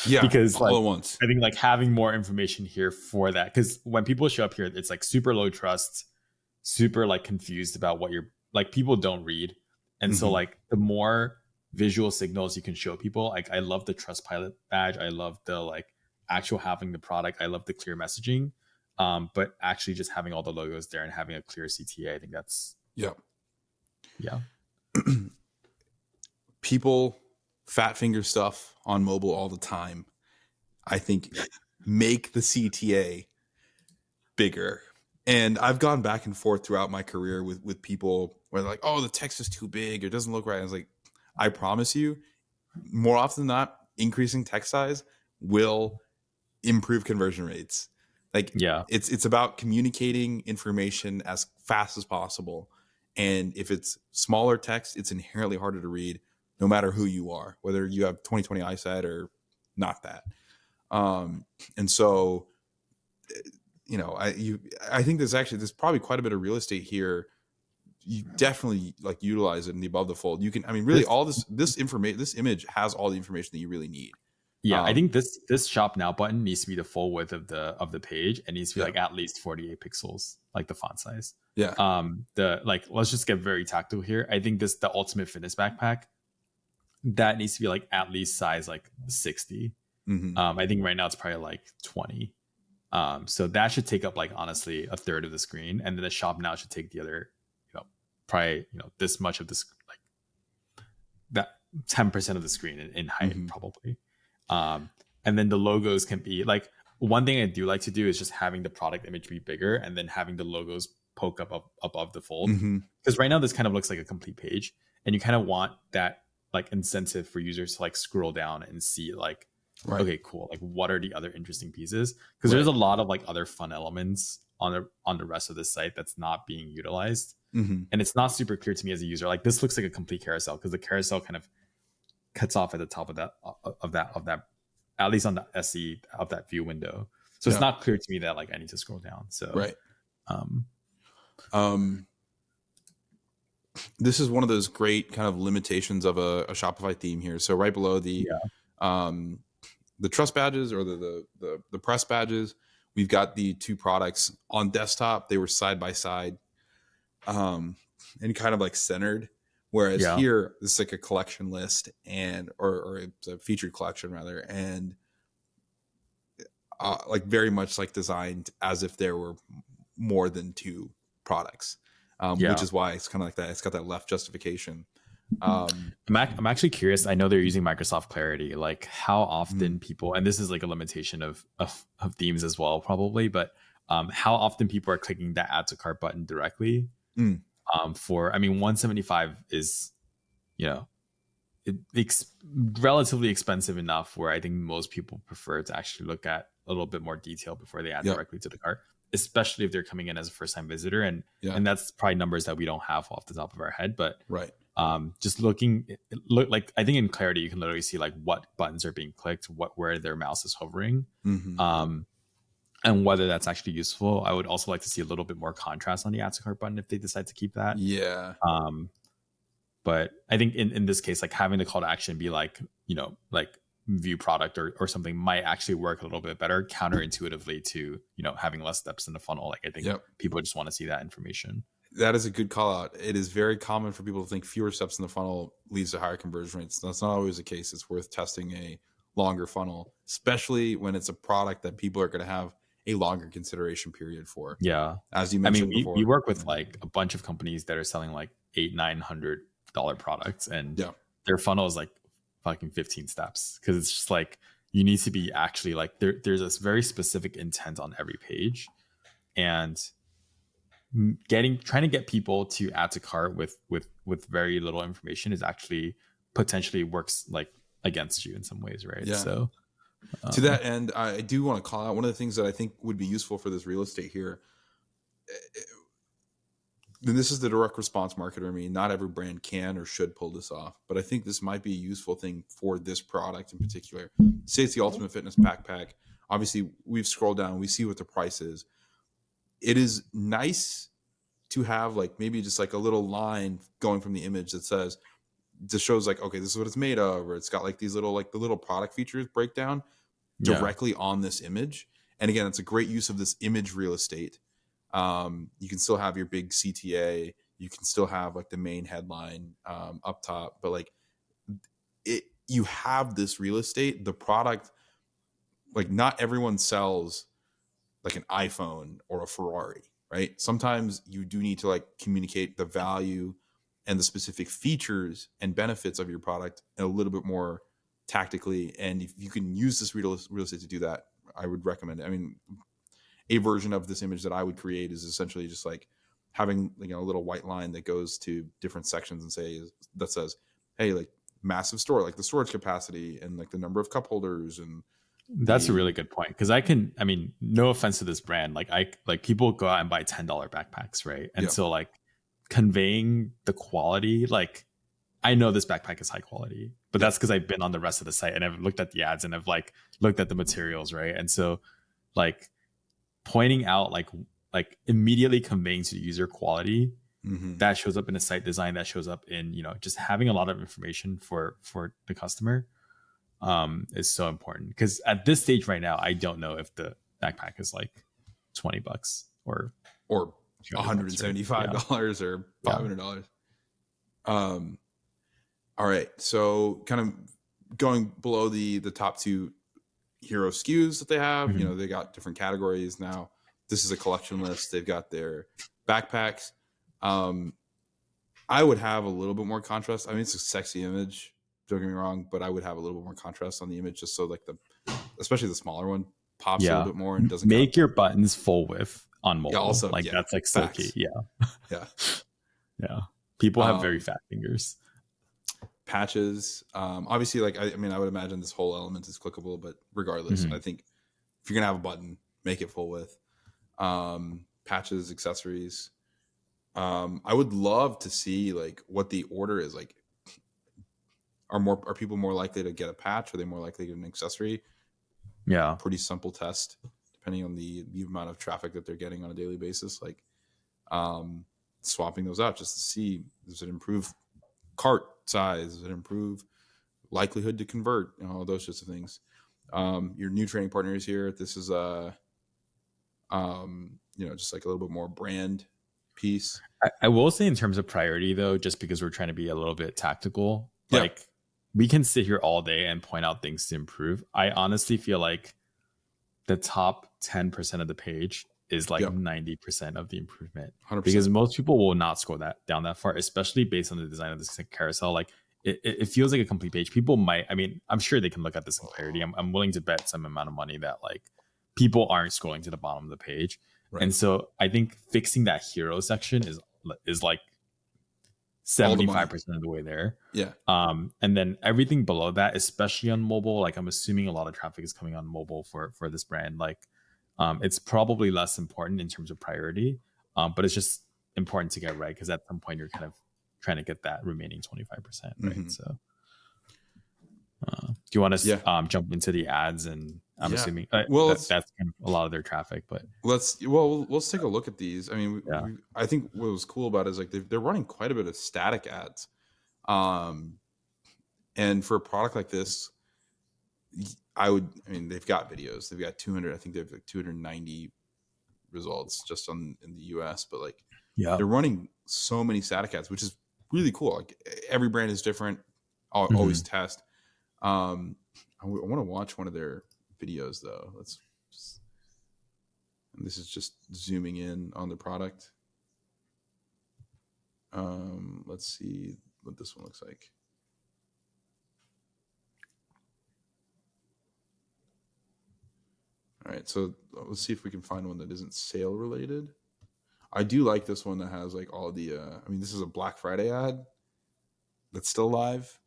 Because all like, at once. I think like having more information here for that, because when people show up here, it's like super low trust. super like confused about what you're like. People don't read, and so Mhm. like the more visual signals you can show people, like I love the Trustpilot badge, I love the like actual having the product, I love the clear messaging, but actually just having all the logos there and having a clear CTA, I think that's Yeah. yeah. People fat finger stuff on mobile all the time. I think make the CTA bigger. And I've gone back and forth throughout my career with people where they're like, oh, the text is too big or it doesn't look right. I was like, I promise you, more often than not, increasing text size will improve conversion rates. Like Yeah. it's about communicating information as fast as possible. And if it's smaller text, it's inherently harder to read, no matter who you are, whether you have 20/20 eyesight or not that. And so, I think there's probably quite a bit of real estate here. You definitely like utilize it in the above the fold. You can, I mean, really, This all this information, this image has all the information that you really need. Yeah, I Um, think this shop now button needs to be the full width of the page and needs to be yeah, like at least 48 pixels, like the font size. yeah, The like let's just get very tactical here. I think the ultimate fitness backpack that needs to be like at least size like 60. hmm I think right now it's probably like 20. So that should take up like honestly a third of the screen, and then the shop now should take the other, probably this much of this like that 10% of the screen in height hmm probably. um and then the logos can be like, one thing I do like to do is just having the product image be bigger and then having the logos poke up above the fold, hmm because right now this kind of looks like a complete page, and you kind of want that like incentive for users to like scroll down and see like, right, okay, cool, like what are the other interesting pieces, because there's right, a lot of like other fun elements on the rest of the site that's not being utilized, hmm and it's not super clear to me as a user. Like this looks like a complete carousel because the carousel kind of cuts off at the top of that at least on the SE of that view window. So it's yeah, not clear to me that like I need to scroll down. So right. um Um, this is one of those great kind of limitations of a Shopify theme here. So right below yeah. um, the trust badges or the press badges, we've got the two products on desktop. They were side by side, and kind of like centered. Whereas Yeah. here, this is like a collection list or it's a featured collection rather, and like very much like designed as if there were more than two products, which Yeah. is why it's kind of like that. It's got that left justification. Um, I'm actually curious. I know they're using Microsoft Clarity. Like how mm, often people, and this is like a limitation of themes as well, probably, but how often people are clicking that add to cart button directly. mm, For I mean, 175 is, you know, relatively expensive enough where I think most people prefer to actually look at a little bit more detail before they add yep, directly to the cart, especially if they're coming in as a first time visitor. And yeah, that's probably numbers that we don't have off the top of our head, but right, just looking, look like I think in Clarity you can literally see like what buttons are being clicked, where their mouse is hovering, hmm um, and whether that's actually useful. I would also like to see a little bit more contrast on the add to cart button if they decide to keep that. yeah, Um, but I think in this case, like having the call to action be like, like view product or something might actually work a little bit better counterintuitively to, having less steps in the funnel. Like I think yep. people just want to see that information. That is a good call out. It is very common for people to think fewer steps in the funnel leads to higher conversion rates. That's not always the case. It's worth testing a longer funnel, especially when it's a product that people are going to have a longer consideration period for, Yeah. as you I mean, mentioned we before. work with like a bunch of companies that are selling like $800-900 products, and Yeah, their funnel is like fucking 15 steps, because it's just like you need to be actually like there's this very specific intent on every page, and trying to get people to add to cart with very little information is actually potentially works like against you in some ways, right? yeah. So To um that end, I do want to call out one of the things that I think would be useful for this real estate here. And this is the direct response marketer. I mean, not every brand can or should pull this off, but I think this might be a useful thing for this product in particular. Say it's the Ultimate Fitness Backpack. Obviously, we've scrolled down, we see what the price is. It is nice to have like maybe just like a little line going from the image that says, just shows like, okay, this is what it's made of, or it's got like these little like the little product features breakdown yeah. directly on this image. And again, it's a great use of this image real estate You can still have your big CTA. You can still have like the main headline up top, but like you have this real estate. The product, like not everyone sells like an iPhone or a Ferrari, right? Sometimes you do need to like communicate the value and the specific features and benefits of your product a little bit more tactically. And if you can use this real estate to do that, I would recommend it. I mean, a version of this image that I would create is essentially just like having, you know, a little white line that goes to different sections and says, hey, like massive store, like the storage capacity and like the number of cup holders and That's a really good point, because I mean, no offense to this brand, like people go out and buy $10 backpacks, right? And so like conveying the quality, like I know this backpack is high quality, but that's because I've been on the rest of the site and I've looked at the ads and I've like looked at the materials, right? And so like pointing out like immediately conveying to the user quality, that shows up in the site design, that shows up in, you know, just having a lot of information for the customer is so important, because at this stage right now I don't know if the backpack is like $20 or $175 right? Or $500. All right, so kind of going below the top two hero SKUs that they have, you know, they got different categories now. This is a collection list. They've got their backpacks. I would have a little bit more contrast. I mean, it's a sexy image, don't get me wrong, but I would have a little bit more contrast on the image, just so like especially the smaller one pops a little bit more and doesn't make your buttons full width on mobile. Also, like that's like so key. Yeah. People have very fat fingers. Patches, obviously, like I mean, I would imagine this whole element is clickable, but regardless, I think if you're gonna have a button, make it full width. Patches, accessories. I would love to see like what the order is. Like, are people more likely to get a patch? Are they more likely to get an accessory? Pretty simple test, depending on the amount of traffic that they're getting on a daily basis. Like, swapping those out just to see, does it improve cart size? Does it improve likelihood to convert? You know, all those sorts of things. Your new training partner is here. This is you know, just like a little bit more brand piece. I will say in terms of priority though, just because we're trying to be a little bit tactical, like we can sit here all day and point out things to improve. I honestly feel like the top 10% of the page is like 90% of the improvement. 100%. Because most people will not scroll that down that far, especially based on the design of this carousel. Like it feels like a complete page. People might, I mean, I'm sure they can look at this in clarity. I'm willing to bet some amount of money that like people aren't scrolling to the bottom of the page. Right. And so I think fixing that hero section is like 75% of the way there. And then everything below that, especially on mobile, like I'm assuming a lot of traffic is coming on mobile for this brand. Like it's probably less important in terms of priority, but it's just important to get right, because at some point you're kind of trying to get that remaining 25%, right? So do you want to jump into the ads? And I'm assuming that's kind of a lot of their traffic, but let's take a look at these. I mean, I think what was cool about it is like they're running quite a bit of static ads, and for a product like this, I mean, they've got videos. They've got 200. I think they have like 290 results just in the US. But like, they're running so many static ads, which is really cool. Like every brand is different. I'll always test. I want to watch one of their videos though. This is just zooming in on the product. Let's see what this one looks like. All right, so let's see if we can find one that isn't sale related. I do like this one that has like all the I mean, this is a Black Friday ad that's still live.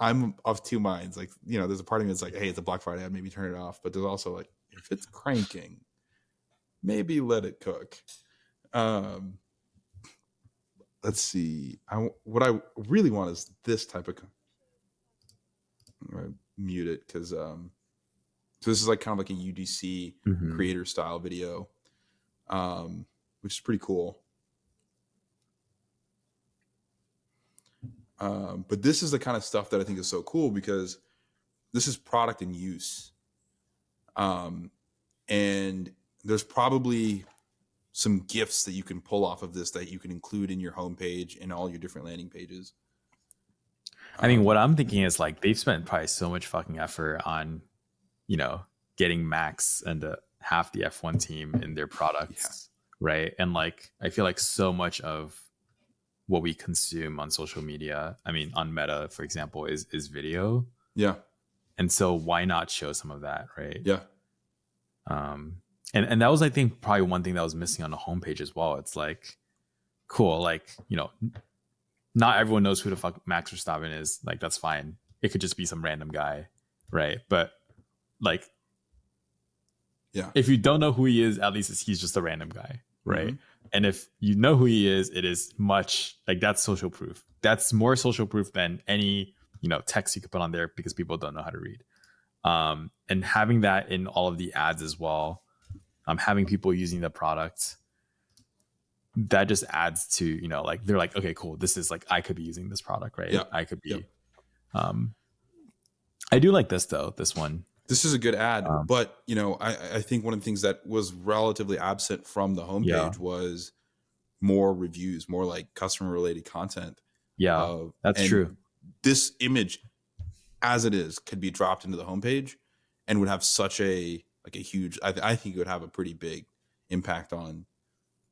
I'm of two minds. Like, you know, there's a part of me that's like, hey, it's a Black Friday ad, maybe turn it off. But there's also like, if it's cranking, maybe let it cook. Let's see. What I really want is this type of. Mute it because so this is like kind of like a UGC creator style video, which is pretty cool. But this is the kind of stuff that I think is so cool, because this is product in use. And there's probably some gifts that you can pull off of this that you can include in your homepage and all your different landing pages. I mean, what I'm thinking is like they've spent probably so much fucking effort on, getting Max and half the F1 team in their products, right? And like I feel like so much of what we consume on social media, I mean, on Meta, for example, is video. Yeah. And so why not show some of that, right? Yeah. And that was, I think, probably one thing that was missing on the homepage as well. It's like, cool, like, not everyone knows who the fuck Max Verstappen is. Like, that's fine. It could just be some random guy, right? But like, yeah, if you don't know who he is, at least he's just a random guy, right? Mm-hmm. And if you know who he is, it is much like that's social proof. That's more social proof than any text you could put on there because people don't know how to read. And having that in all of the ads as well, having people using the product, that just adds to like they're like, okay, cool, this is like I could be using this product, right? Yeah, I could be. Yeah. I do like this though. This one. This is a good ad, but I think one of the things that was relatively absent from the homepage was more reviews, more like customer related content. Yeah, that's true. This image, as it is, could be dropped into the homepage and would have such a huge. I think it would have a pretty big impact on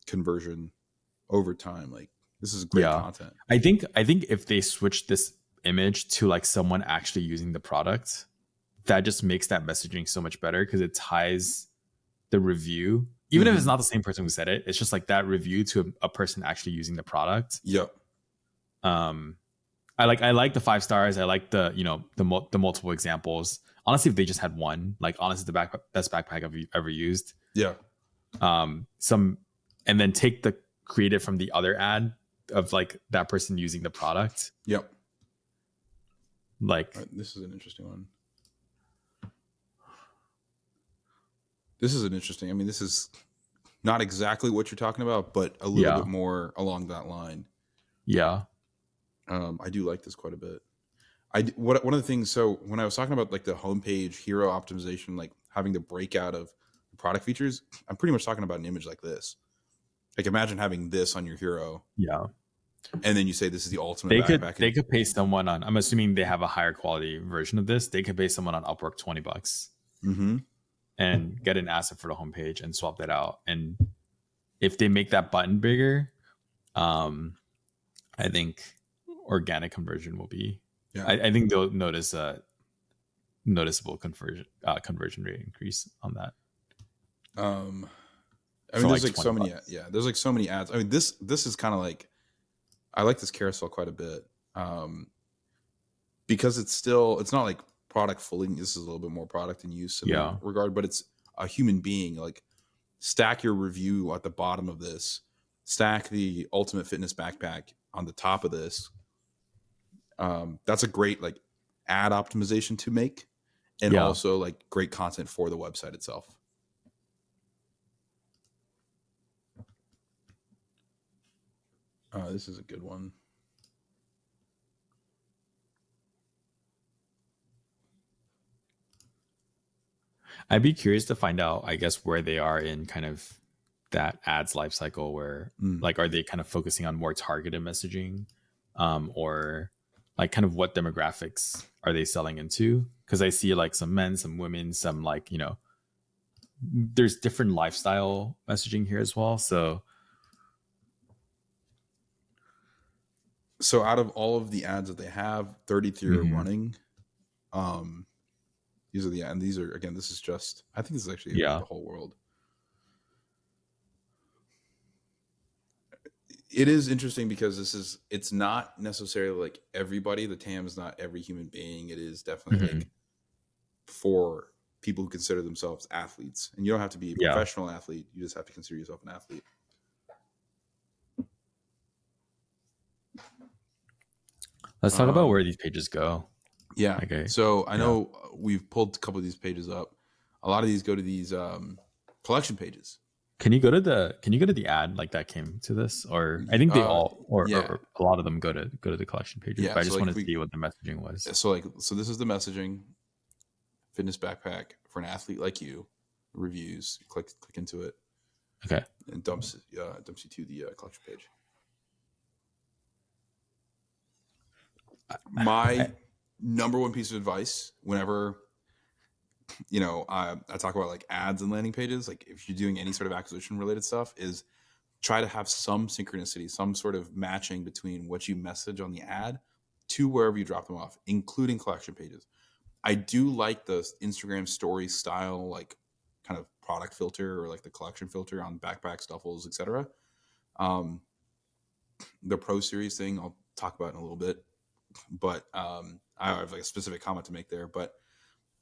conversion over time. Like this is great content. I think if they switch this image to like someone actually using the product, that just makes that messaging so much better because it ties the review, even if it's not the same person who said it, it's just like that review to a person actually using the product. Yep. I like the 5 stars. I like the the multiple examples. Honestly, if they just had one, like honestly, the best backpack I've ever used. Yeah. And then take the creative from the other ad of like that person using the product. Yep. Like this is an interesting one. This is an interesting. I mean, this is not exactly what you're talking about, but a little bit more along that line. Yeah. I do like this quite a bit. One of the things. So when I was talking about like the homepage hero optimization, like having the breakout of product features, I'm pretty much talking about an image like this. Like imagine having this on your hero. Yeah. And then you say this is the ultimate backpack. They could pay someone on. I'm assuming they have a higher quality version of this. They could pay someone on Upwork $20. Mm-hmm. And get an asset for the homepage and swap that out. And if they make that button bigger, I think organic conversion will be. Yeah. I think they'll notice a noticeable conversion rate increase on that. I mean, there's like so many. Yeah, there's like so many ads. I mean, this is kind of like I like this carousel quite a bit because it's not like product fully. This is a little bit more product in use in that regard, but it's a human being. Like stack your review at the bottom of this, stack the ultimate fitness backpack on the top of this. That's a great like ad optimization to make, and also like great content for the website itself. This is a good one. I'd be curious to find out, I guess, where they are in kind of that ads life cycle where like, are they kind of focusing on more targeted messaging or like kind of what demographics are they selling into? Because I see like some men, some women, some like, there's different lifestyle messaging here as well. So out of all of the ads that they have, 33 are running. These are and these are, again, this is just, I think this is actually the whole world. It is interesting because it's not necessarily like everybody. The TAM is not every human being. It is definitely like for people who consider themselves athletes. And you don't have to be a professional athlete. You just have to consider yourself an athlete. Let's talk about where these pages go. Yeah. Okay. So I know we've pulled a couple of these pages up. A lot of these go to these collection pages. Can you go to the ad like that came to this, or I think they all or a lot of them go to the collection pages. Yeah, but I just want to see what the messaging was. So this is the messaging: fitness backpack for an athlete like you, reviews. Click into it. Okay. And dumps you to the collection page. My number one piece of advice whenever I talk about like ads and landing pages, like if you're doing any sort of acquisition related stuff, is try to have some synchronicity, some sort of matching between what you message on the ad to wherever you drop them off, including collection pages. I do like the Instagram story style, like kind of product filter or like the collection filter on backpacks, duffels, etc. The Pro Series thing I'll talk about in a little bit, but I have like a specific comment to make there. But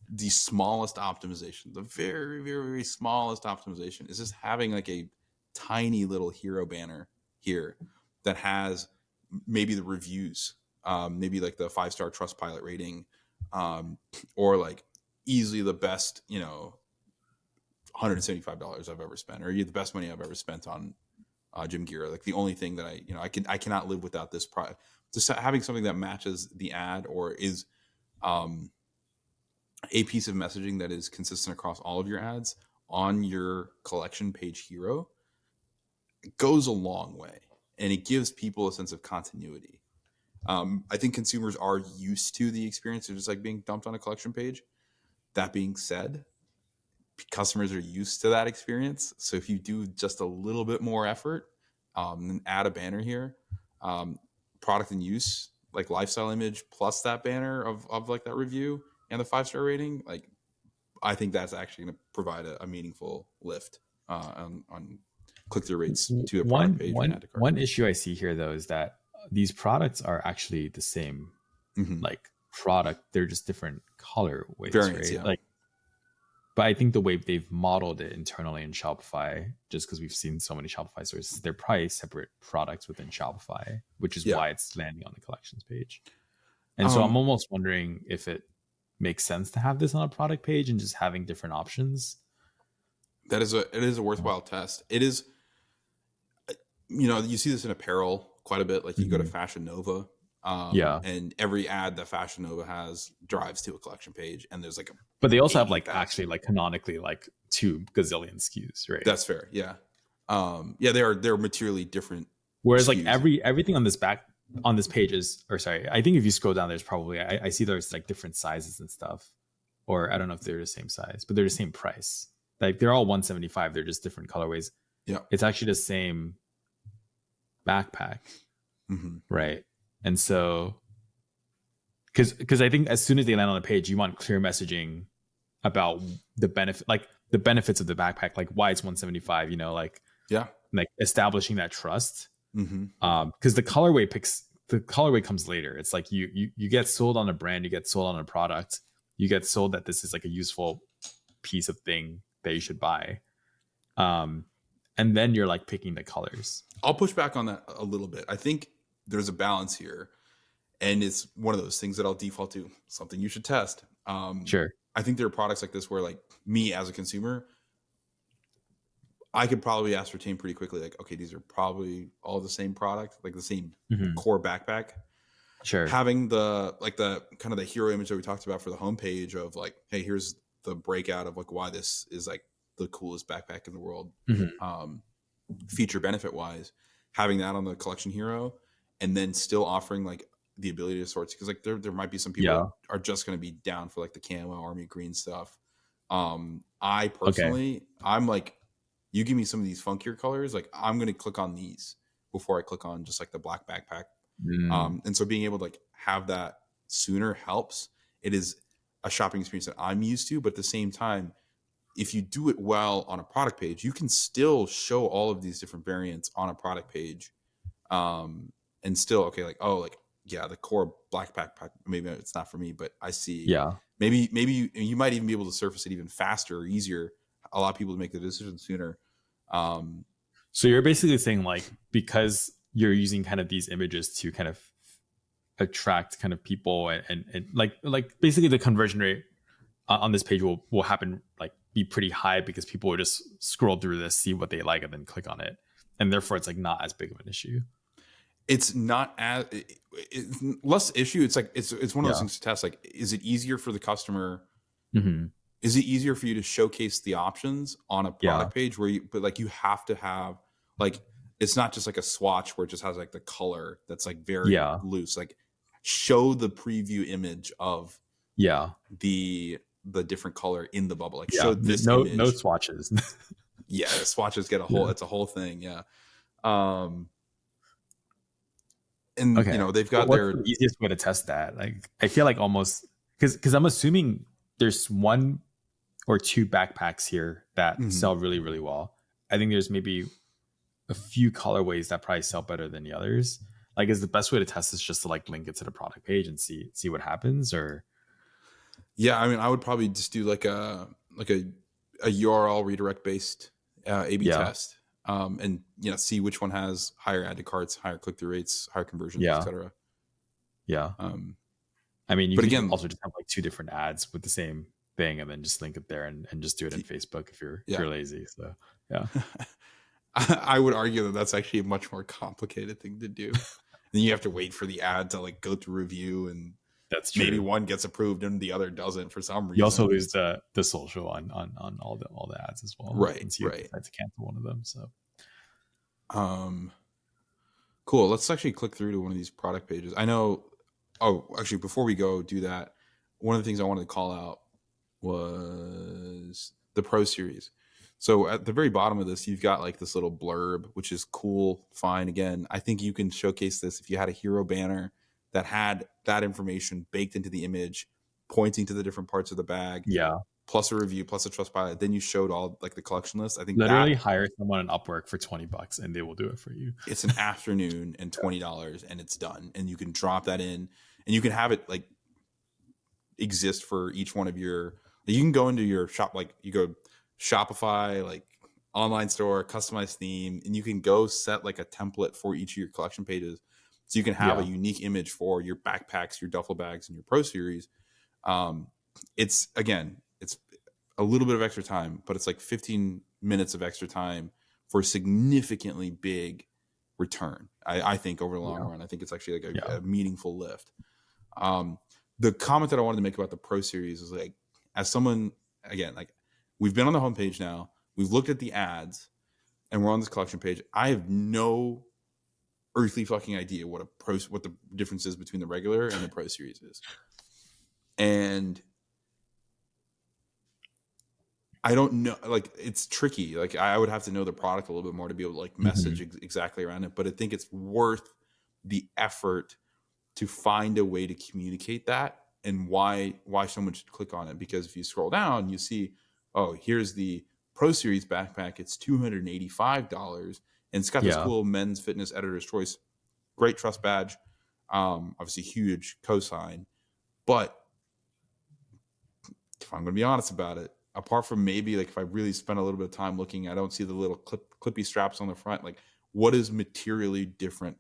the smallest optimization, the very, very, very smallest optimization, is just having like a tiny little hero banner here that has maybe the reviews, maybe like the 5-star Trustpilot rating, or like easily the best, $175 I've ever spent, or the best money I've ever spent on gym gear. Like the only thing that I cannot live without this product. Just having something that matches the ad or is a piece of messaging that is consistent across all of your ads on your collection page hero goes a long way, and it gives people a sense of continuity. I think consumers are used to the experience of just like being dumped on a collection page. That being said, customers are used to that experience. So if you do just a little bit more effort, and add a banner here, product and use, like lifestyle image plus that banner of like that review and the 5-star rating, like I think that's actually going to provide a meaningful lift on click-through rates to a product page and add to cart. One issue I see here though is that these products are actually the same like product. They're just different colorways, variants, right? yeah. Like, but I think the way they've modeled it internally in Shopify, just because we've seen so many Shopify stores, they're probably separate products within Shopify, which is why it's landing on the collections page. And so I'm almost wondering if it makes sense to have this on a product page and just having different options. It is a worthwhile test. It is, you see this in apparel quite a bit. Like you go to Fashion Nova, and every ad that Fashion Nova has drives to a collection page, and there's like but they also have like actually like canonically like 2 gazillion SKUs, right? That's fair. Yeah. They're materially different. Whereas SKUs. Like everything on this page is, or sorry, I think if you scroll down, there's probably I see there's like different sizes and stuff, or I don't know if they're the same size, but they're the same price. Like they're all $175. They're just different colorways. Yeah, it's actually the same backpack, right? And so, because I think as soon as they land on the page, you want clear messaging about the benefits of the backpack, like why it's $175. Like establishing that trust. Because the colorway comes later. It's like you get sold on a brand, you get sold on a product, you get sold that this is like a useful piece of thing that you should buy, and then you're like picking the colors. I'll push back on that a little bit. I think there's a balance here, and it's one of those things that I'll default to, something you should test. Sure. I think there are products like this where, like, me as a consumer, I could probably ascertain pretty quickly, like, okay, these are probably all the same product, like the same core backpack. Sure. Having the kind of the hero image that we talked about for the homepage of like, hey, here's the breakout of like why this is like the coolest backpack in the world, feature benefit wise, having that on the collection hero, and then still offering like the ability to sort, because like there might be some people are just going to be down for like the camo army green stuff. I personally, I'm like, you give me some of these funkier colors, like I'm going to click on these before I click on just like the black backpack. And so being able to like have that sooner helps. It is a shopping experience that I'm used to, but at the same time, if you do it well on a product page, you can still show all of these different variants on a product page, and still the core black backpack, maybe it's not for me, but I see maybe you might even be able to surface it even faster or easier, allow people to make the decision sooner. So you're basically saying like, because you're using kind of these images to kind of attract kind of people and like basically the conversion rate on this page will happen, like be pretty high, because people will just scroll through this, see what they like, and then click on it, and therefore it's like not as big of an issue. It's not as less issue. It's like it's one of those things to test. Like, is it easier for the customer? is it easier for you to showcase the options on a Yeah. product page where but like you have to have like, it's not just like a swatch where it just has like the color that's like very Yeah. loose. Like show the preview image of Yeah. the different color in the bubble. Like Yeah. show this No image. swatches. Yeah, the swatches get a whole, Yeah. it's a whole thing. Yeah. Um and Okay. they've got What's their the easiest way to test that? Like, I feel like almost because I'm assuming there's one or two backpacks here that Mhm. sell really, really well. I think there's maybe a few colorways that probably sell better than the others. Like, is the best way to test this just to like link it to the product page and see what happens? Or Yeah, I mean, I would probably just do like a URL redirect based A/B yeah, test, and see which one has higher add to carts, higher click through rates, higher conversions, yeah, etc. yeah. Um, I mean, you but could again, also just have like two different ads with the same thing and then just link it there and just do it in Facebook if yeah, you're lazy. So yeah, I would argue that that's actually a much more complicated thing to do. Then you have to wait for the ad to like go through review, and that's maybe true. one gets approved and the other doesn't for some You also reason. lose the social on all the ads as well Right, once you right. decide to cancel one of them. So Um, cool. Let's actually click through to one of these product pages. I know. Oh, actually, before we go do that, one of the things I wanted to call out was the Pro Series. So at the very bottom of this, you've got like this little blurb, which is cool, fine. Again, I think you can showcase this if you had a hero banner that had that information baked into the image, pointing to the different parts of the bag, yeah, plus a review, plus a trust pilot. Then you showed all like the collection list. I think literally that hire someone on Upwork for $20 and they will do it for you. it's an afternoon and $20 and it's done. And you can drop that in and you can have it like exist for each one of your, you can go into your shop, like you go Shopify, like online store, customized theme, and you can go set like a template for each of your collection pages. So you can have a Yeah, unique image for your backpacks, your duffel bags, and your Pro Series. It's again, it's a little bit of extra time, but it's like 15 minutes of extra time for a significantly big return. I think over the long yeah, run, I think it's actually like yeah, a meaningful lift. Um, the comment that I wanted to make about the Pro Series is like, as someone, again, like we've been on the homepage now, we've looked at the ads, and we're on this collection page. I have no earthly fucking idea what the difference is between the regular and the Pro Series is, and I don't know. Like it's tricky. Like I would have to know the product a little bit more to be able to like message hmm exactly around it. But I think it's worth the effort to find a way to communicate that and why someone should click on it. Because if you scroll down, you see, oh, here's the Pro Series backpack. It's $285, and it's got this yeah, cool men's fitness editor's choice, great trust badge, obviously huge cosign. But if I'm going to be honest about it, apart from maybe like if I really spend a little bit of time looking, I don't see the little clippy straps on the front. Like, what is materially different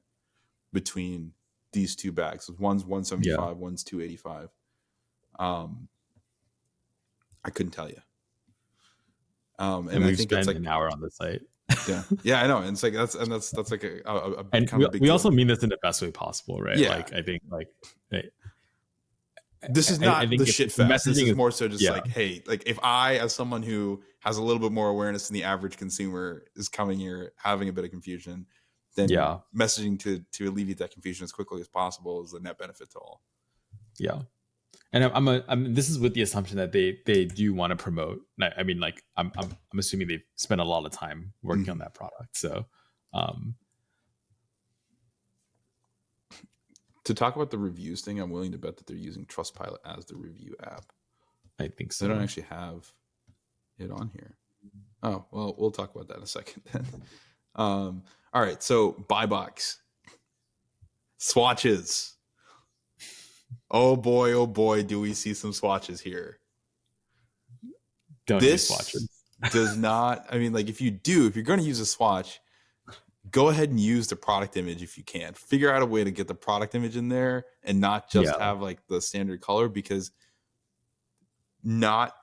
between these two bags? One's yeah. 175, one's 285. I couldn't tell you. And And I we've think that's spent like, an hour on the site. yeah, I know. And it's like that's like a And kind of a big we deal. also mean this in the best way possible, right? Yeah, Like I think like this is I not the think shit the fest. This messaging is is more so just yeah, like, hey, like if I, as someone who has a little bit more awareness than the average consumer, is coming here having a bit of confusion, then yeah, messaging to alleviate that confusion as quickly as possible is the net benefit to all. yeah. And this is with the assumption that they do want to promote. I mean, like I'm assuming they've spent a lot of time working on Mm-hmm. that product. So um To talk about the reviews thing, I'm willing to bet that they're using Trustpilot as the review app. I think They don't so. actually have it on here. Oh, well, we'll talk about that in a second then. All right, so buy box. Swatches. Oh boy, do we see some swatches here. Don't use This swatches. does not, I mean, like if you're going to use a swatch, go ahead and use the product image if you can. Figure out a way to get the product image in there and not just Yeah. have like the standard color, because not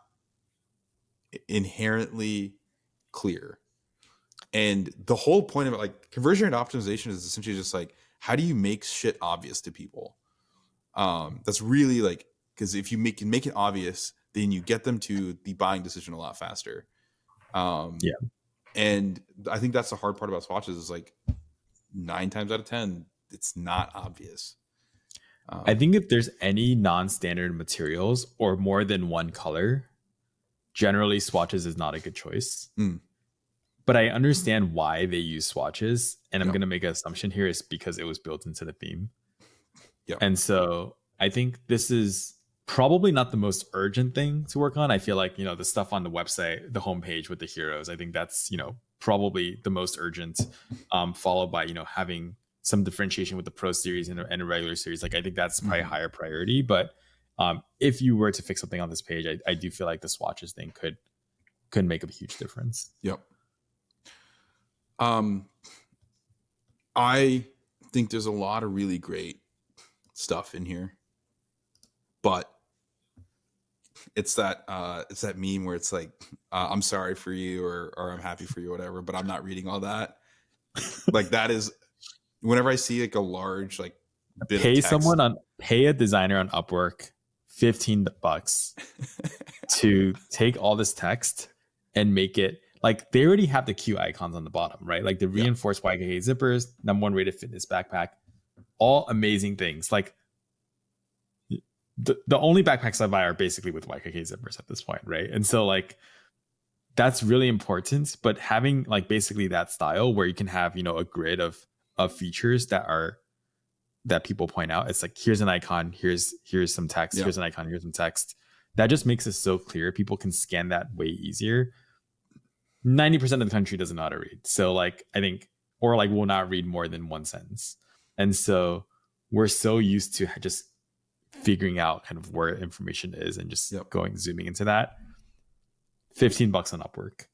inherently clear. And the whole point of it, like conversion rate optimization, is essentially just like, how do you make shit obvious to people? That's really like, because if you can make it obvious, then you get them to the buying decision a lot faster. Yeah. And I think that's the hard part about swatches is like 9 times out of 10, it's not obvious. I think if there's any non-standard materials or more than one color, generally swatches is not a good choice. But I understand why they use swatches, and I'm going to make an assumption here is because it was built into the theme. And so I think this is probably not the most urgent thing to work on. I feel like, the stuff on the website, the homepage with the heroes, I think that's, probably the most urgent, followed by, having some differentiation with the pro series and a regular series. Like, I think that's probably higher priority. But if you were to fix something on this page, I do feel like the swatches thing could make a huge difference. Yep. I think there's a lot of really great stuff in here, but it's that meme where it's like, I'm sorry for you or I'm happy for you, or whatever, but I'm not reading all that. Like, that is, whenever I see like a large like bit pay of text, pay a designer on Upwork $15 to take all this text and make it like they already have the cute icons on the bottom, right? Like the reinforced YKK zippers, #1 rated fitness backpack, all amazing things. Like the only backpacks I buy are basically with YKK zippers at this point, right? And so like that's really important. But having like basically that style where you can have, a grid of features that people point out. It's like, here's an icon, here's some text, here's an icon, here's some text. That just makes it so clear. People can scan that way easier. 90% of the country doesn't know how to read. So like, I think, or like will not read more than one sentence. And so we're so used to just figuring out kind of where information is and just zooming into that. $15 on Upwork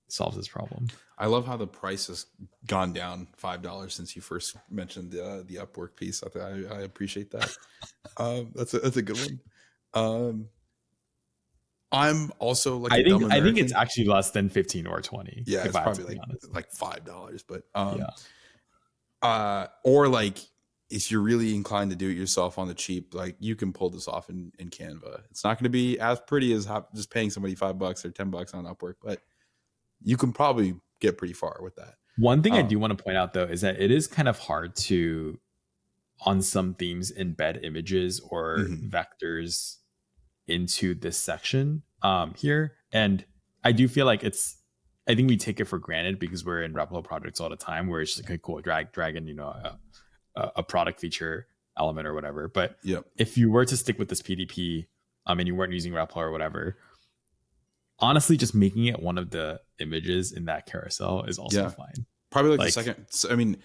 solves this problem. I love how the price has gone down $5 since you first mentioned the Upwork piece. I appreciate that. That's a good one. I'm also like I think it's actually less than 15 or 20. Yeah, it's probably like $5, but or like if you're really inclined to do it yourself on the cheap, like you can pull this off in Canva. It's not going to be as pretty as just paying somebody $5 or $10 on Upwork, but you can probably get pretty far with that. One thing I do want to point out though is that it is kind of hard to, on some themes, embed images or vectors into this section here. And I do feel like I think we take it for granted because we're in Replo projects all the time where it's just like, cool, drag in, a product feature element or whatever. But if you were to stick with this PDP and you weren't using Replo or whatever, honestly, just making it one of the images in that carousel is also fine. Probably like the second. I mean,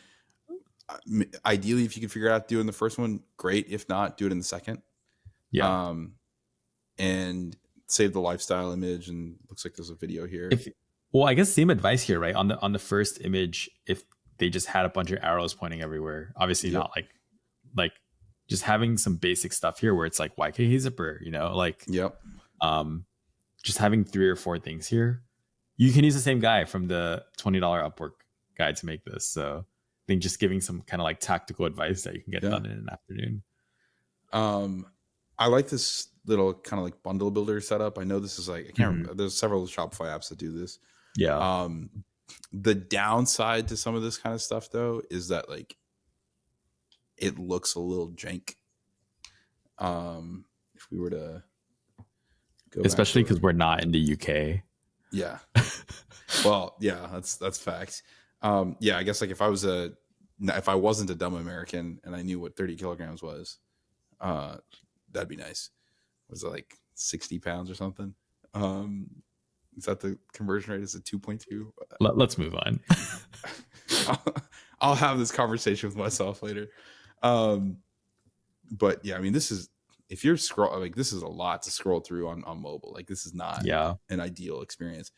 ideally, if you could figure out doing the first one, great. If not, do it in the second. Yeah. And save the lifestyle image. And looks like there's a video here. Well, I guess same advice here, right? On the first image, if they just had a bunch of arrows pointing everywhere, obviously not like just having some basic stuff here where it's like YKK zipper, just having 3 or 4 things here. You can use the same guy from the $20 Upwork guide to make this. So I think just giving some kind of like tactical advice that you can get done in an afternoon. I like this little kind of like bundle builder setup. I know this is like, I can't remember. There's several Shopify apps that do this. Yeah. The downside to some of this kind of stuff though, is that like, it looks a little jank. If we were to go, especially because we're not in the UK. Yeah. Well, yeah, that's facts. I guess like if I wasn't a dumb American and I knew what 30 kilograms was, that'd be nice. Was it like 60 pounds or something? Is that the conversion rate? Is it 2.2? Let's move on. I'll have this conversation with myself later. But yeah, I mean, this is, if you're this is a lot to scroll through on mobile. Like this is not an ideal experience,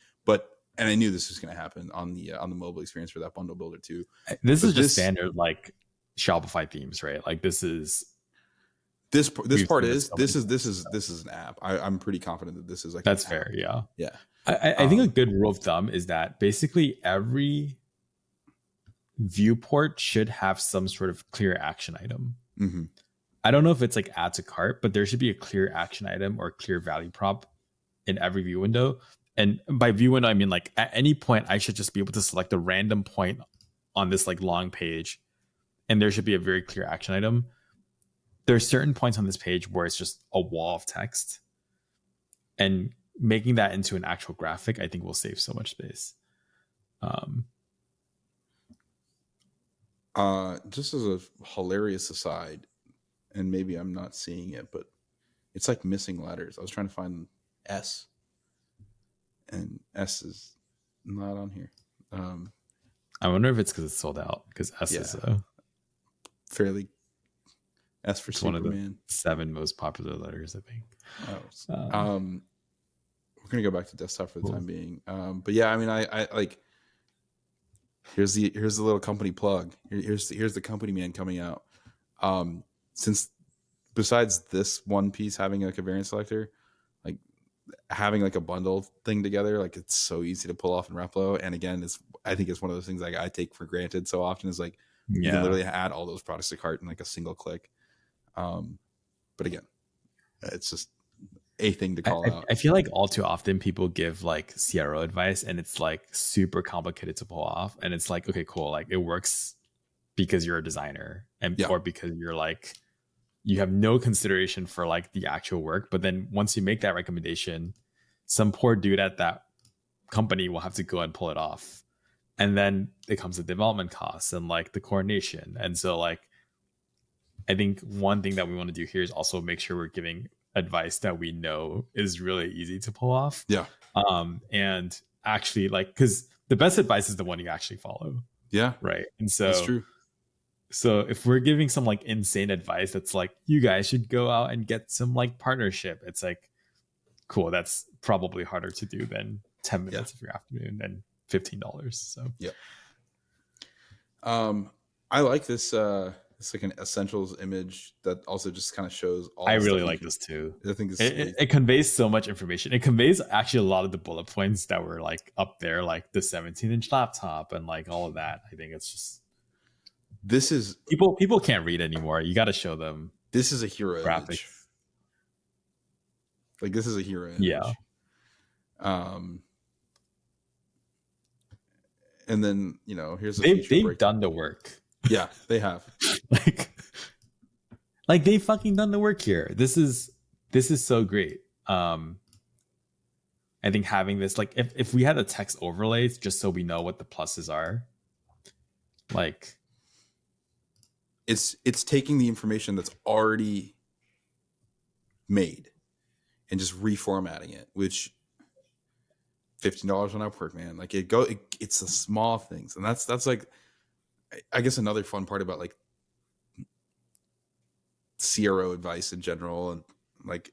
and I knew this was going to happen on the mobile experience for that bundle builder too. This is just standard like Shopify themes, right? Like this part is an app. I'm pretty confident that this is like, that's fair. Yeah. Yeah. I think a good rule of thumb is that basically every viewport should have some sort of clear action item. I don't know if it's like add to cart, but there should be a clear action item or clear value prop in every view window. And by view window, I mean like at any point, I should just be able to select a random point on this like long page, and there should be a very clear action item. There's certain points on this page where it's just a wall of text, and making that into an actual graphic, I think will save so much space. Just as a hilarious aside, and maybe I'm not seeing it, but it's like missing letters. I was trying to find S, and S is not on here. I wonder if it's because it's sold out, because S is fairly S for Superman. One of the 7 most popular letters, I think. We're gonna go back to desktop for the time being. But yeah, I mean, I like. Here's the little company plug. Here's the company man coming out. Since besides this one piece having like a variant selector, like having like a bundle thing together, like it's so easy to pull off in Replo. And again, I think it's one of those things like I take for granted so often is like you can literally add all those products to cart in like a single click. But again, it's just a thing to call out. I feel like all too often people give like CRO advice and it's like super complicated to pull off. And it's like, okay, cool. Like it works because you're a designer and or because you're like, you have no consideration for like the actual work. But then once you make that recommendation, some poor dude at that company will have to go and pull it off. And then it comes to development costs and like the coordination. And so like, I think one thing that we want to do here is also make sure we're giving advice that we know is really easy to pull off. Yeah. And actually like, because the best advice is the one you actually follow. Yeah. Right. And so that's true. So if we're giving some like insane advice that's like, you guys should go out and get some like partnership, it's like, cool, that's probably harder to do than 10 minutes of your afternoon and $15. So yeah. I like this it's like an essentials image that also just kind of shows all I really like this too. I think it conveys so much information. It conveys actually a lot of the bullet points that were like up there, like the 17-inch laptop and like all of that. I think it's just people can't read anymore. You got to show them. This is a hero graphics. Image. Like this is a hero image. Yeah. And then here's they've done the work. Yeah, they have. like they fucking done the work here. This is so great. I think having this, like if we had a text overlays just so we know what the pluses are, like it's taking the information that's already made and just reformatting it, which $15 on Upwork, man. Like it's the small things, and that's like, I guess another fun part about like CRO advice in general, and like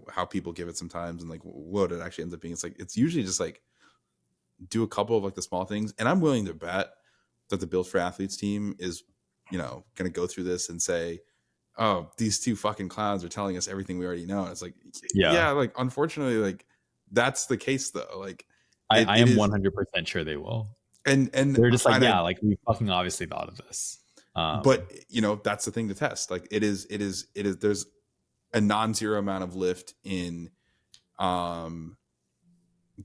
how people give it sometimes, and like what it actually ends up being. It's like it's usually just like do a couple of like the small things, and I'm willing to bet that the Build for Athletes team is going to go through this and say, oh, these 2 fucking clowns are telling us everything we already know. And it's like like unfortunately, like that's the case though. Like I am 100% sure they will. And they're just like, like we fucking obviously thought of this. But that's the thing to test. Like it is there's a non-zero amount of lift in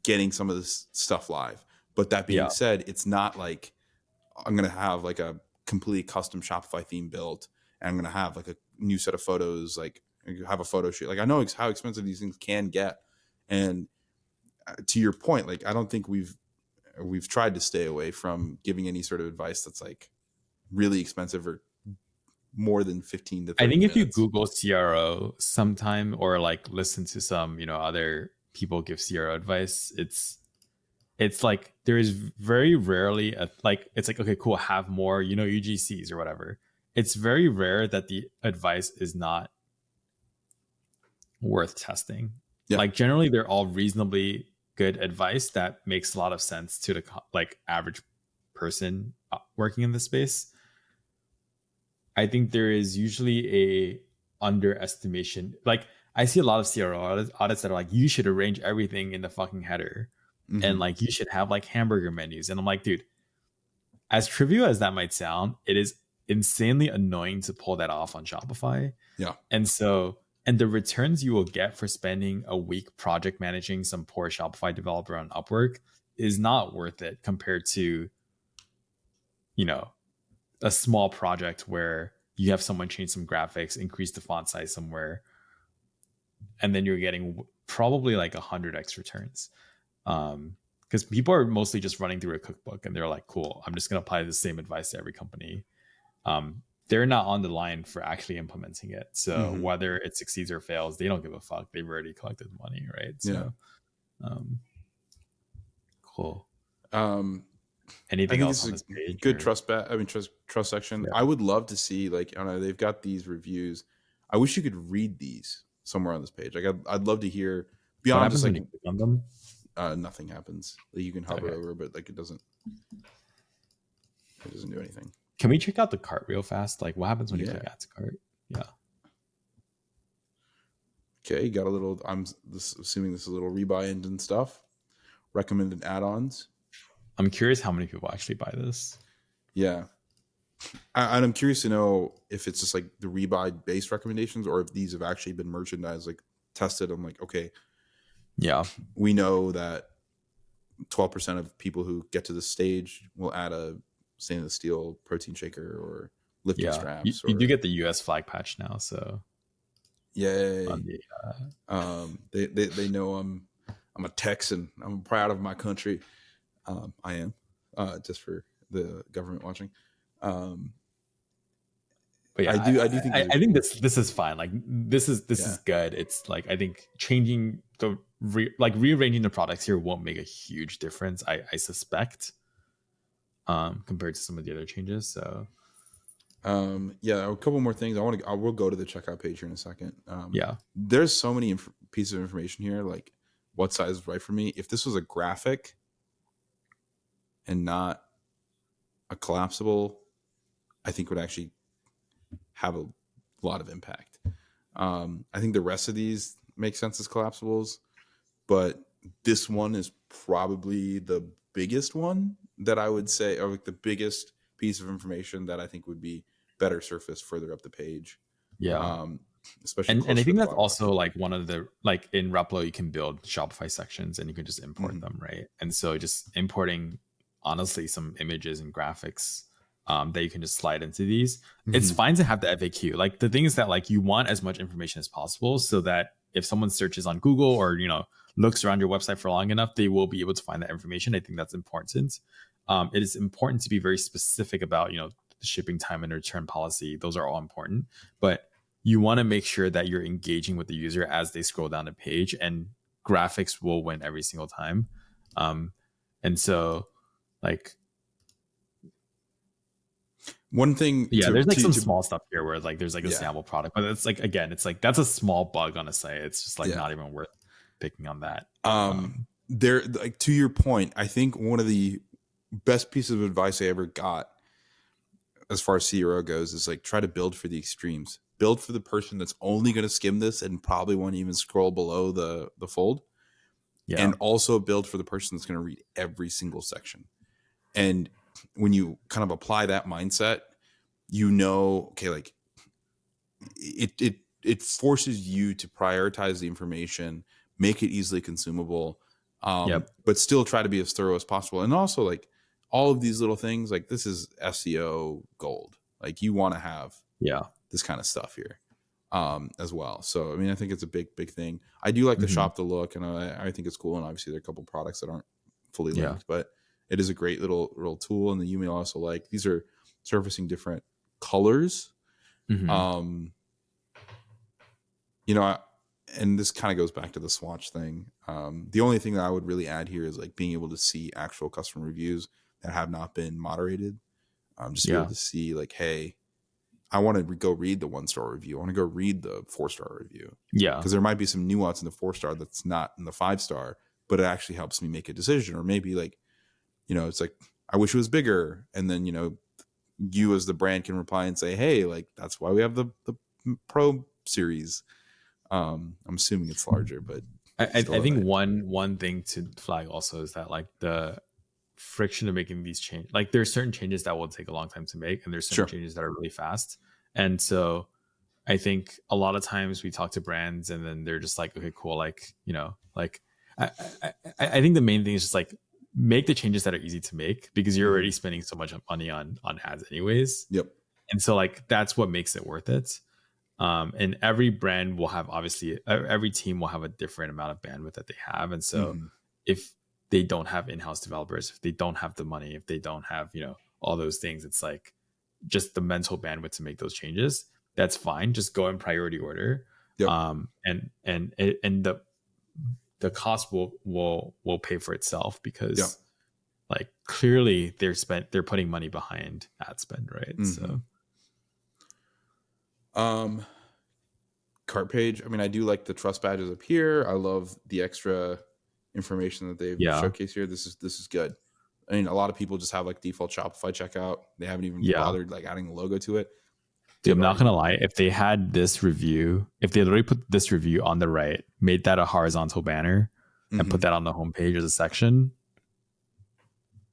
getting some of this stuff live. But that being said, it's not like I'm going to have like a completely custom Shopify theme built and I'm going to have like a new set of photos, like have a photo shoot. Like I know how expensive these things can get. And to your point, like I don't think we've tried to stay away from giving any sort of advice that's like really expensive or more than 15 to 30 I think minutes. If you Google CRO sometime or like listen to some, other people give CRO advice, it's like there is very rarely it's like, okay, cool, have more, UGCs or whatever. It's very rare that the advice is not worth testing. Yeah. Like generally they're all reasonably good advice that makes a lot of sense to the like average person working in this space. I think there is usually a underestimation. Like I see a lot of CRO audits that are like, you should arrange everything in the fucking header. Mm-hmm. And like, you should have like hamburger menus. And I'm like, dude, as trivial as that might sound, it is insanely annoying to pull that off on Shopify. Yeah. And so, and the returns you will get for spending a week project managing some poor Shopify developer on Upwork is not worth it compared to, you know, a small project where you have someone change some graphics, increase the font size somewhere, and then you're getting probably like 100x returns. Because people are mostly just running through a cookbook and they're like, cool, I'm just going to apply the same advice to every company. They're not on the line for actually implementing it. So whether it succeeds or fails, they don't give a fuck. They've already collected money, right? So, cool. I Anything think else this on is this page? good trust section. Yeah. I would love to see, like, I don't know, they've got these reviews. I wish you could read these somewhere on this page. Like, I'd love to hear beyond just like when you click on them? Nothing happens. Like, you can hover over, but like it doesn't do anything. Can we check out the cart real fast? Like, what happens when you click add to cart? Yeah. Okay, got a little. Assuming this is a little rebuy engine stuff. Recommended add-ons. I'm curious how many people actually buy this. Yeah, and I'm curious to know if it's just like the rebuy based recommendations, or if these have actually been merchandised, like tested. I'm like, okay, yeah, we know that 12% of people who get to this stage will add a stainless steel protein shaker or lifting straps. You do get the US flag patch now, so yay! They know I'm a Texan. I'm proud of my country. I am, just for the government watching. But yeah, I think this is fine. Like this is good. It's like, I think changing the rearranging the products here won't make a huge difference. I suspect, compared to some of the other changes. So, a couple more things. I will go to the checkout page here in a second. There's so many pieces of information here. Like, what size is right for me? If this was a graphic and not a collapsible, I think would actually have a lot of impact. I think the rest of these make sense as collapsibles, but this one is probably the biggest one that I would say, or like the biggest piece of information that I think would be better surfaced further up the page. Especially, and I think that's also like one of the, like in Replo, you can build Shopify sections and you can just import them, right? And so just importing, honestly, some images and graphics that you can just slide into these. It's fine to have the FAQ. Like, the thing is that, like, you want as much information as possible so that if someone searches on Google or, you know, looks around your website for long enough, they will be able to find that information. I think that's important. It is important to be very specific about, you know, the shipping time and return policy. Those are all important, but you want to make sure that you're engaging with the user as they scroll down the page, and graphics will win every single time. And so, like, one thing, there's like some small stuff here where like there's like a sample product, but it's like, again, it's like that's a small bug on a site. It's just like not even worth picking on that. There, like, to your point, I think one of the best pieces of advice I ever got as far as CRO goes is like, try to build for the extremes. Build for the person that's only going to skim this and probably won't even scroll below the fold. And also build for the person that's going to read every single section. And when you kind of apply that mindset, you know, okay, like it forces you to prioritize the information, make it easily consumable, but still try to be as thorough as possible. And also, like, all of these little things, like, this is SEO gold. Like, you want to have this kind of stuff here as well. So, I mean, I think it's a big thing. I do like the shop to look, and I think it's cool. And obviously there are a couple products that aren't fully linked, but it is a great little tool. And the email also, like, these are surfacing different colors. You know, and this kind of goes back to the swatch thing. The only thing that I would really add here is like being able to see actual customer reviews that have not been moderated. Just be able to see, like, hey, I want to go read the 1-star review. I want to go read the 4-star review. Because there might be some nuance in the 4-star that's not in the 5-star, but it actually helps me make a decision. Or maybe, like, you know, it's like, I wish it was bigger. And then, you know, you as the brand can reply and say, hey, like, that's why we have the Pro series. I'm assuming it's larger, but I think one thing to flag also is that, like, the friction of making these changes. Like there's certain changes that will take a long time to make, and there's certain Sure. changes that are really fast. And so I think a lot of times we talk to brands and then they're just like, okay, cool. Like, like I, I think the main thing is just like make the changes that are easy to make, because you're already spending so much money on ads anyways. Yep. And so like, that's what makes it worth it. And every brand will have, obviously every team will have a different amount of bandwidth that they have. And so if they don't have in-house developers, if they don't have the money, if they don't have, all those things, it's like just the mental bandwidth to make those changes. That's fine. Just go in priority order. Yep. And the cost will pay for itself, because like clearly they're putting money behind ad spend, right? So cart page. I mean, I do like the trust badges up here. I love the extra information that they've showcased here. This is good. I mean, a lot of people just have like default Shopify checkout. They haven't even bothered like adding a logo to it. Dude, I'm not gonna lie. If they had this review, if they literally put this review on the right, made that a horizontal banner, and put that on the homepage as a section,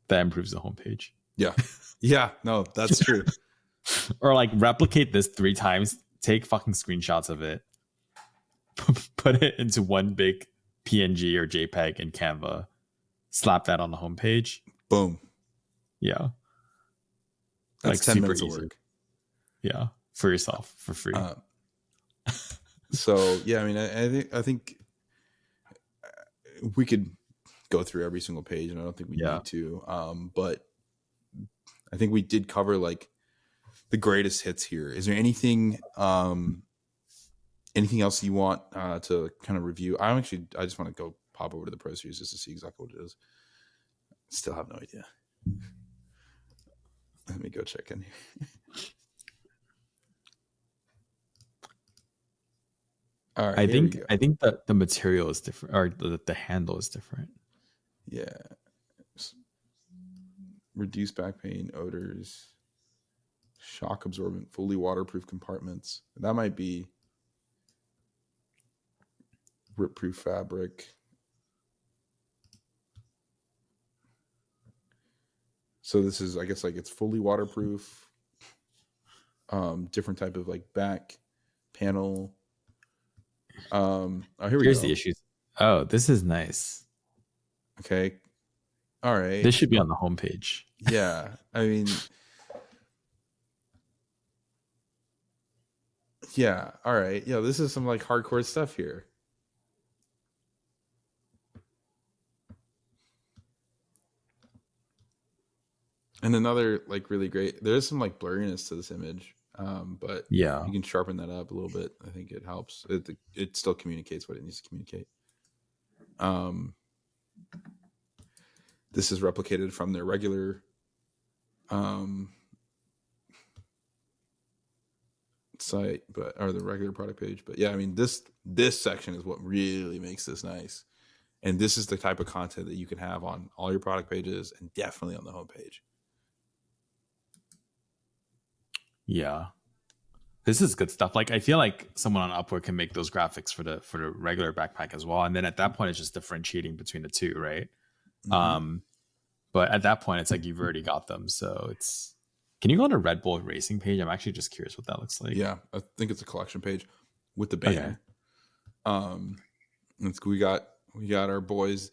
that improves the homepage. Yeah. Yeah. No, that's true. Or like replicate this 3 times, take fucking screenshots of it, put it into one big PNG or JPEG in Canva, slap that on the homepage. Boom. Yeah. That's like 10 minutes of work. Yeah. For yourself, for free. So yeah, I mean, I think we could go through every single page, and I don't think we need to. But I think we did cover like the greatest hits here. Is there anything else you want to kind of review? I just want to go pop over to the Pro Series just to see exactly what it is. Still have no idea. Let me go check in here. All right, I think that the material is different, or the handle is different. Yeah. Reduce back pain, odors, shock absorbent, fully waterproof compartments. That might be rip proof fabric. So this is, I guess, like it's fully waterproof. Different type of like back panel. Here we go. Here's the issues. Oh, this is nice. Okay. All right. This should be on the homepage. Yeah. I mean, yeah. All right. Yeah. This is some like hardcore stuff here. And another like really great, there's some like blurriness to this image. But yeah, you can sharpen that up a little bit. I think it helps. It still communicates what it needs to communicate. This is replicated from their regular site, or the regular product page. But yeah, I mean, this section is what really makes this nice. And this is the type of content that you can have on all your product pages and definitely on the homepage. Yeah. This is good stuff. Like I feel like someone on Upwork can make those graphics for the regular backpack as well. And then at that point, it's just differentiating between the two, right? But at that point, it's like you've already got them. So it's, can you go on a Red Bull racing page? I'm actually just curious what that looks like. Yeah, I think it's a collection page with the banner. Okay. We got our boys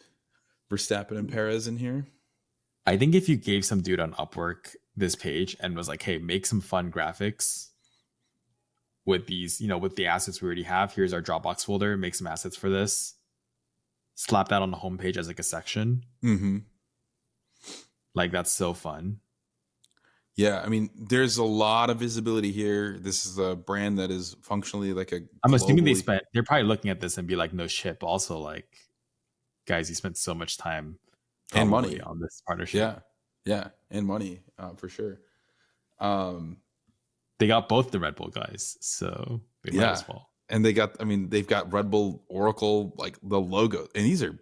Verstappen and Perez in here. I think if you gave some dude on Upwork this page and was like, hey, make some fun graphics with these, with the assets we already have. Here's our Dropbox folder. Make some assets for this. Slap that on the homepage as like a section. Like that's so fun. Yeah, I mean, there's a lot of visibility here. This is a brand that is functionally like a. I'm assuming they're probably looking at this and be like, no shit. But also, like, guys, you spent so much time and money on this partnership. Yeah, and money for sure. They got both the Red Bull guys, so they might as well. And they've got Red Bull, Oracle, like the logo, and these are.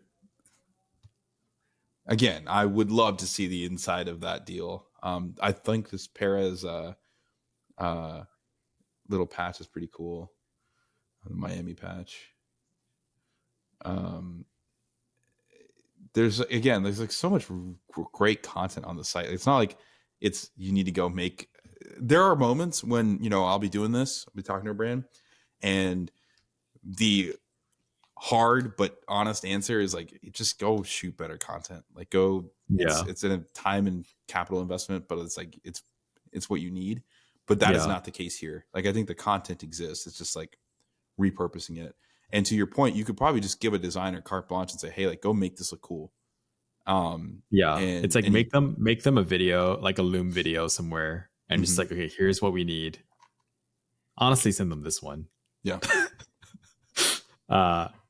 Again, I would love to see the inside of that deal. I think this Perez little patch is pretty cool. The Miami patch. there's like so much great content on the site. It's not like you need to go make. There are moments when, I'll be doing this, I'll be talking to a brand, and the hard but honest answer is like, just go shoot better content. Like, go. Yeah. It's in a time and capital investment, but it's like it's what you need. But that is not the case here. Like, I think the content exists. It's just like repurposing it. And to your point, you could probably just give a designer carte blanche and say, hey, like, go make this look cool. It's like, make them a video, like a Loom video somewhere, and just like, okay, here's what we need. Honestly, send them this one. Yeah.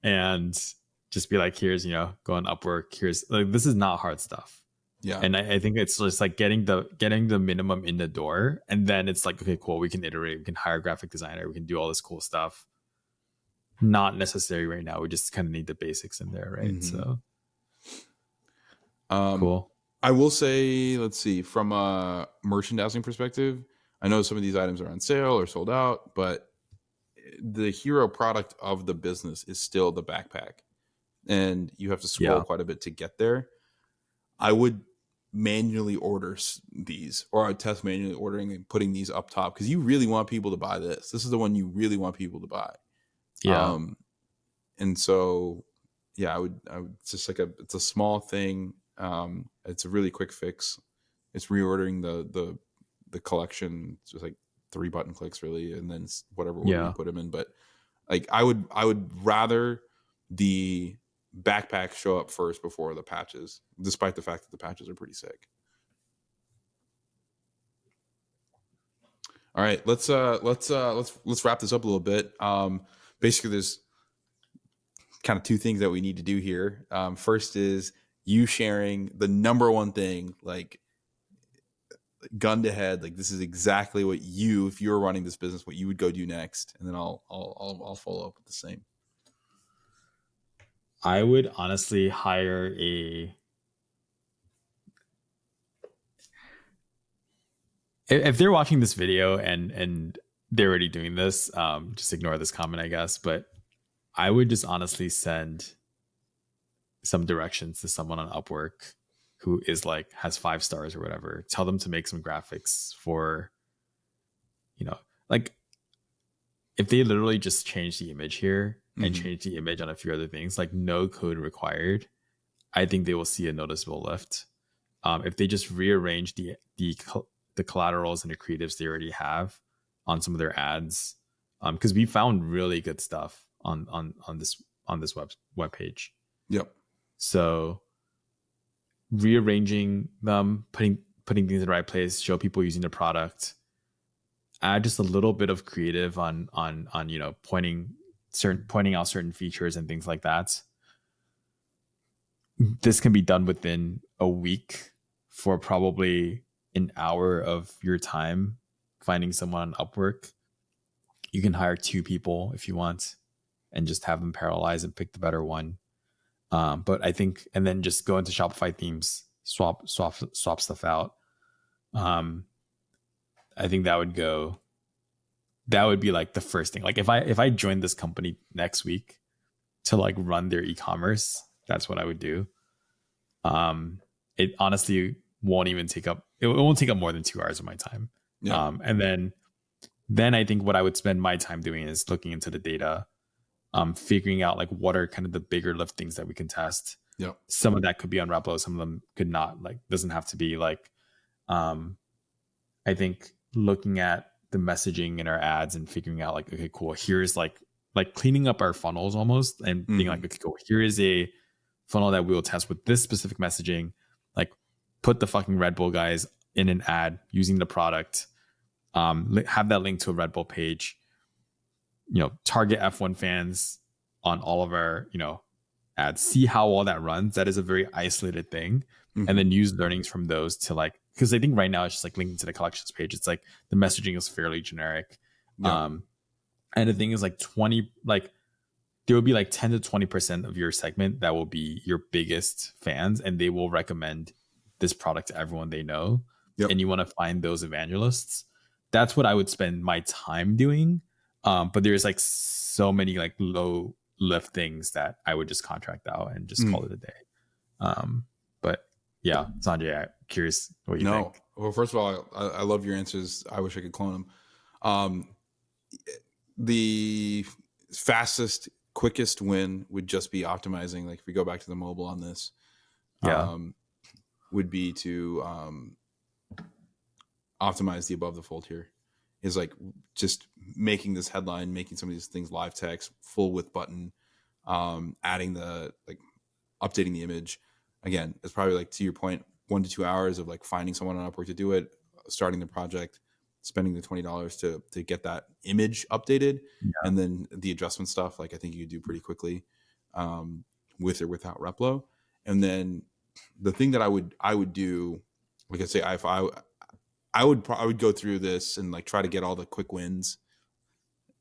And just be like, here's, go on Upwork. Here's, like, this is not hard stuff. Yeah. And I think it's just like getting the minimum in the door, and then it's like, okay, cool, we can iterate, we can hire a graphic designer, we can do all this cool stuff. Not necessary right now. We just kind of need the basics in there, right? So cool. I will say, let's see, from a merchandising perspective, I know some of these items are on sale or sold out, but the hero product of the business is still the backpack, and you have to scroll quite a bit to get there. I would manually order these, or I would test manually ordering and putting these up top, because you really want people to buy this. This is the one you really want people to buy. Yeah. And so, I would just like it's a small thing. It's a really quick fix. It's reordering the collection. It's just like 3 button clicks really, and then whatever order you put them in. But like, I would rather the backpack show up first before the patches, despite the fact that the patches are pretty sick. All right, let's wrap this up a little bit. Basically, there's kind of 2 things that we need to do here. First is you sharing the number one thing, like, gun to head, like, this is exactly what if you were running this business, what you would go do next, and then I'll follow up with the same. I would honestly hire if they're watching this video and they're already doing this, just ignore this comment, I guess. But I would just honestly send some directions to someone on Upwork who is like, has 5 stars or whatever. Tell them to make some graphics for, like, if they literally just change the image here and change the image on a few other things, like, no code required, I think they will see a noticeable lift. If they just rearrange the collaterals and the creatives they already have on some of their ads, because we found really good stuff on this web page. Yep. So rearranging them, putting things in the right place, show people using the product, add just a little bit of creative on pointing out certain features and things like that. This can be done within a week for probably an hour of your time finding someone on Upwork. You can hire 2 people if you want and just have them parallelize and pick the better one. But I think, and then just go into Shopify themes, swap stuff out. I think that would be like the first thing. Like, if I joined this company next week to like run their e-commerce, that's what I would do. It honestly won't take up more than 2 hours of my time. Yeah. And then I think what I would spend my time doing is looking into the data, figuring out like what are kind of the bigger lift things that we can test. Yep. Some of that could be on Replo, some of them could not. Like, doesn't have to be like. I think looking at the messaging in our ads and figuring out like, okay, cool, here's like cleaning up our funnels almost, and being like, okay, cool, here is a funnel that we will test with this specific messaging. Like, put the fucking Red Bull guys in an ad using the product, have that link to a Red Bull page, target F1 fans on all of our, ads, see how all that runs. That is a very isolated thing. And then use learnings from those to like, because I think right now it's just like linking to the collections page. It's like the messaging is fairly generic. Yeah. And the thing is like there will be like 10 to 20% of your segment that will be your biggest fans, and they will recommend this product to everyone they know. Yep. And you want to find those evangelists. That's what I would spend my time doing. But there's like so many like low lift things that I would just contract out and just call it a day. But yeah, Sanjay, I'm curious what you No. think. Well, first of all, I love your answers. I wish I could clone them. Um, the fastest, quickest win would just be optimizing. Like if we go back to the mobile on this, Yeah, would be to optimize the above the fold here. Is like just making this headline, making some of these things live text, full width button, adding the like updating the image. Again, it's probably like to your point, 1 to 2 hours of like finding someone on Upwork to do it, starting the project, spending the $20 to get that image updated, yeah, and then the adjustment stuff. Like I think you could do pretty quickly, with or without Replo. And then the thing that I would do, like I say, I would go through this and like try to get all the quick wins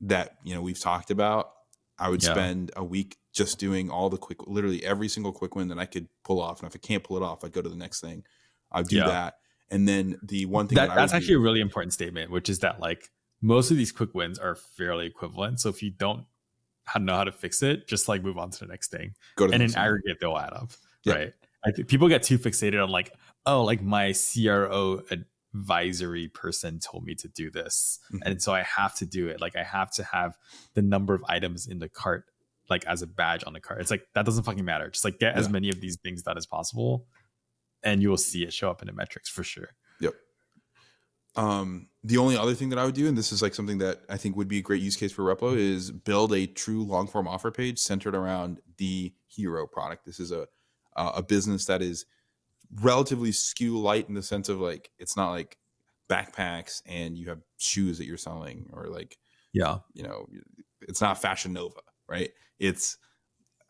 that we've talked about. I would yeah. spend a week just doing all the literally every single quick win that I could pull off. And if I can't pull it off, I'd go to the next thing. I'd do Yeah. that. And then the one thing that I That's would actually do, a really important statement, which is that like most of these quick wins are fairly equivalent. So if you don't know how to fix it, just like move on to the next thing. go to the And next in thing. aggregate, they'll add up. Yeah. Right. I think people get too fixated on like, oh, like my CRO advisory person told me to do this. Mm-hmm. And so I have to do it. Like I have to have the number of items in the cart, like as a badge on the cart. It's like, that doesn't fucking matter. Just like get as many of these things done as possible. And you will see it show up in the metrics for sure. Yep. The only other thing that I would do, and this is like something that I think would be a great use case for Replo, is build a true long form offer page centered around the hero product. This is a business that is relatively skew light in the sense of like it's not like backpacks and you have shoes that you're selling, or like it's not Fashion Nova, right? It's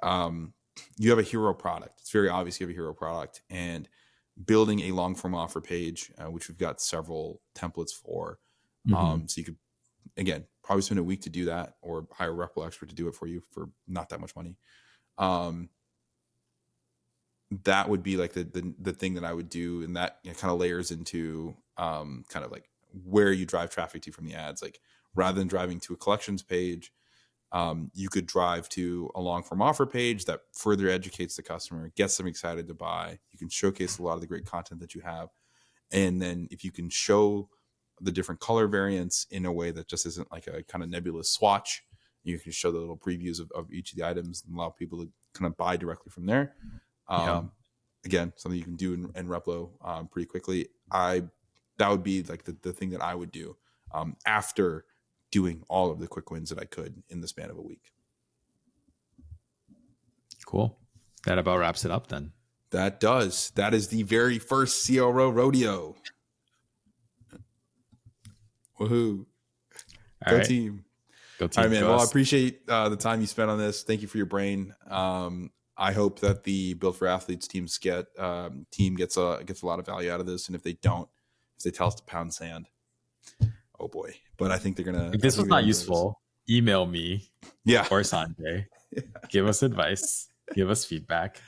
you have a hero product. It's very obvious you have a hero product, and building a long form offer page, which we've got several templates for. So you could, again, probably spend a week to do that, or hire a Replo expert to do it for you for not that much money. That would be like the thing that I would do, and that kind of layers into kind of like where you drive traffic to from the ads. Like rather than driving to a collections page, you could drive to a long form offer page that further educates the customer, gets them excited to buy. You can showcase a lot of the great content that you have. And then if you can show the different color variants in a way that just isn't like a kind of nebulous swatch, you can show the little previews of each of the items and allow people to kind of buy directly from there. Again, something you can do in Replo pretty quickly. That would be like the thing that I would do after doing all of the quick wins that I could in the span of a week. Cool. That about wraps it up then. That does. That is the very first Sierra Rodeo. Woohoo. Go team. Go team. All right, man. Go well, us. I appreciate the time you spent on this. Thank you for your brain. I hope that the Built for Athletes team gets a lot of value out of this. And if they don't, if they tell us to pound sand, oh boy. But I think they're going to. If this was not useful, email me or Sanjay. Give us advice. Give us feedback.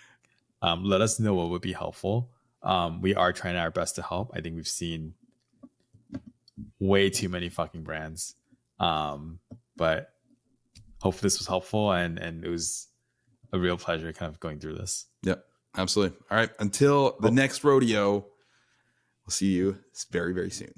Let us know what would be helpful. We are trying our best to help. I think we've seen way too many fucking brands. But hopefully this was helpful, and it was a real pleasure kind of going through this. Yep, absolutely. All right. Until the next rodeo, we'll see you very, very soon.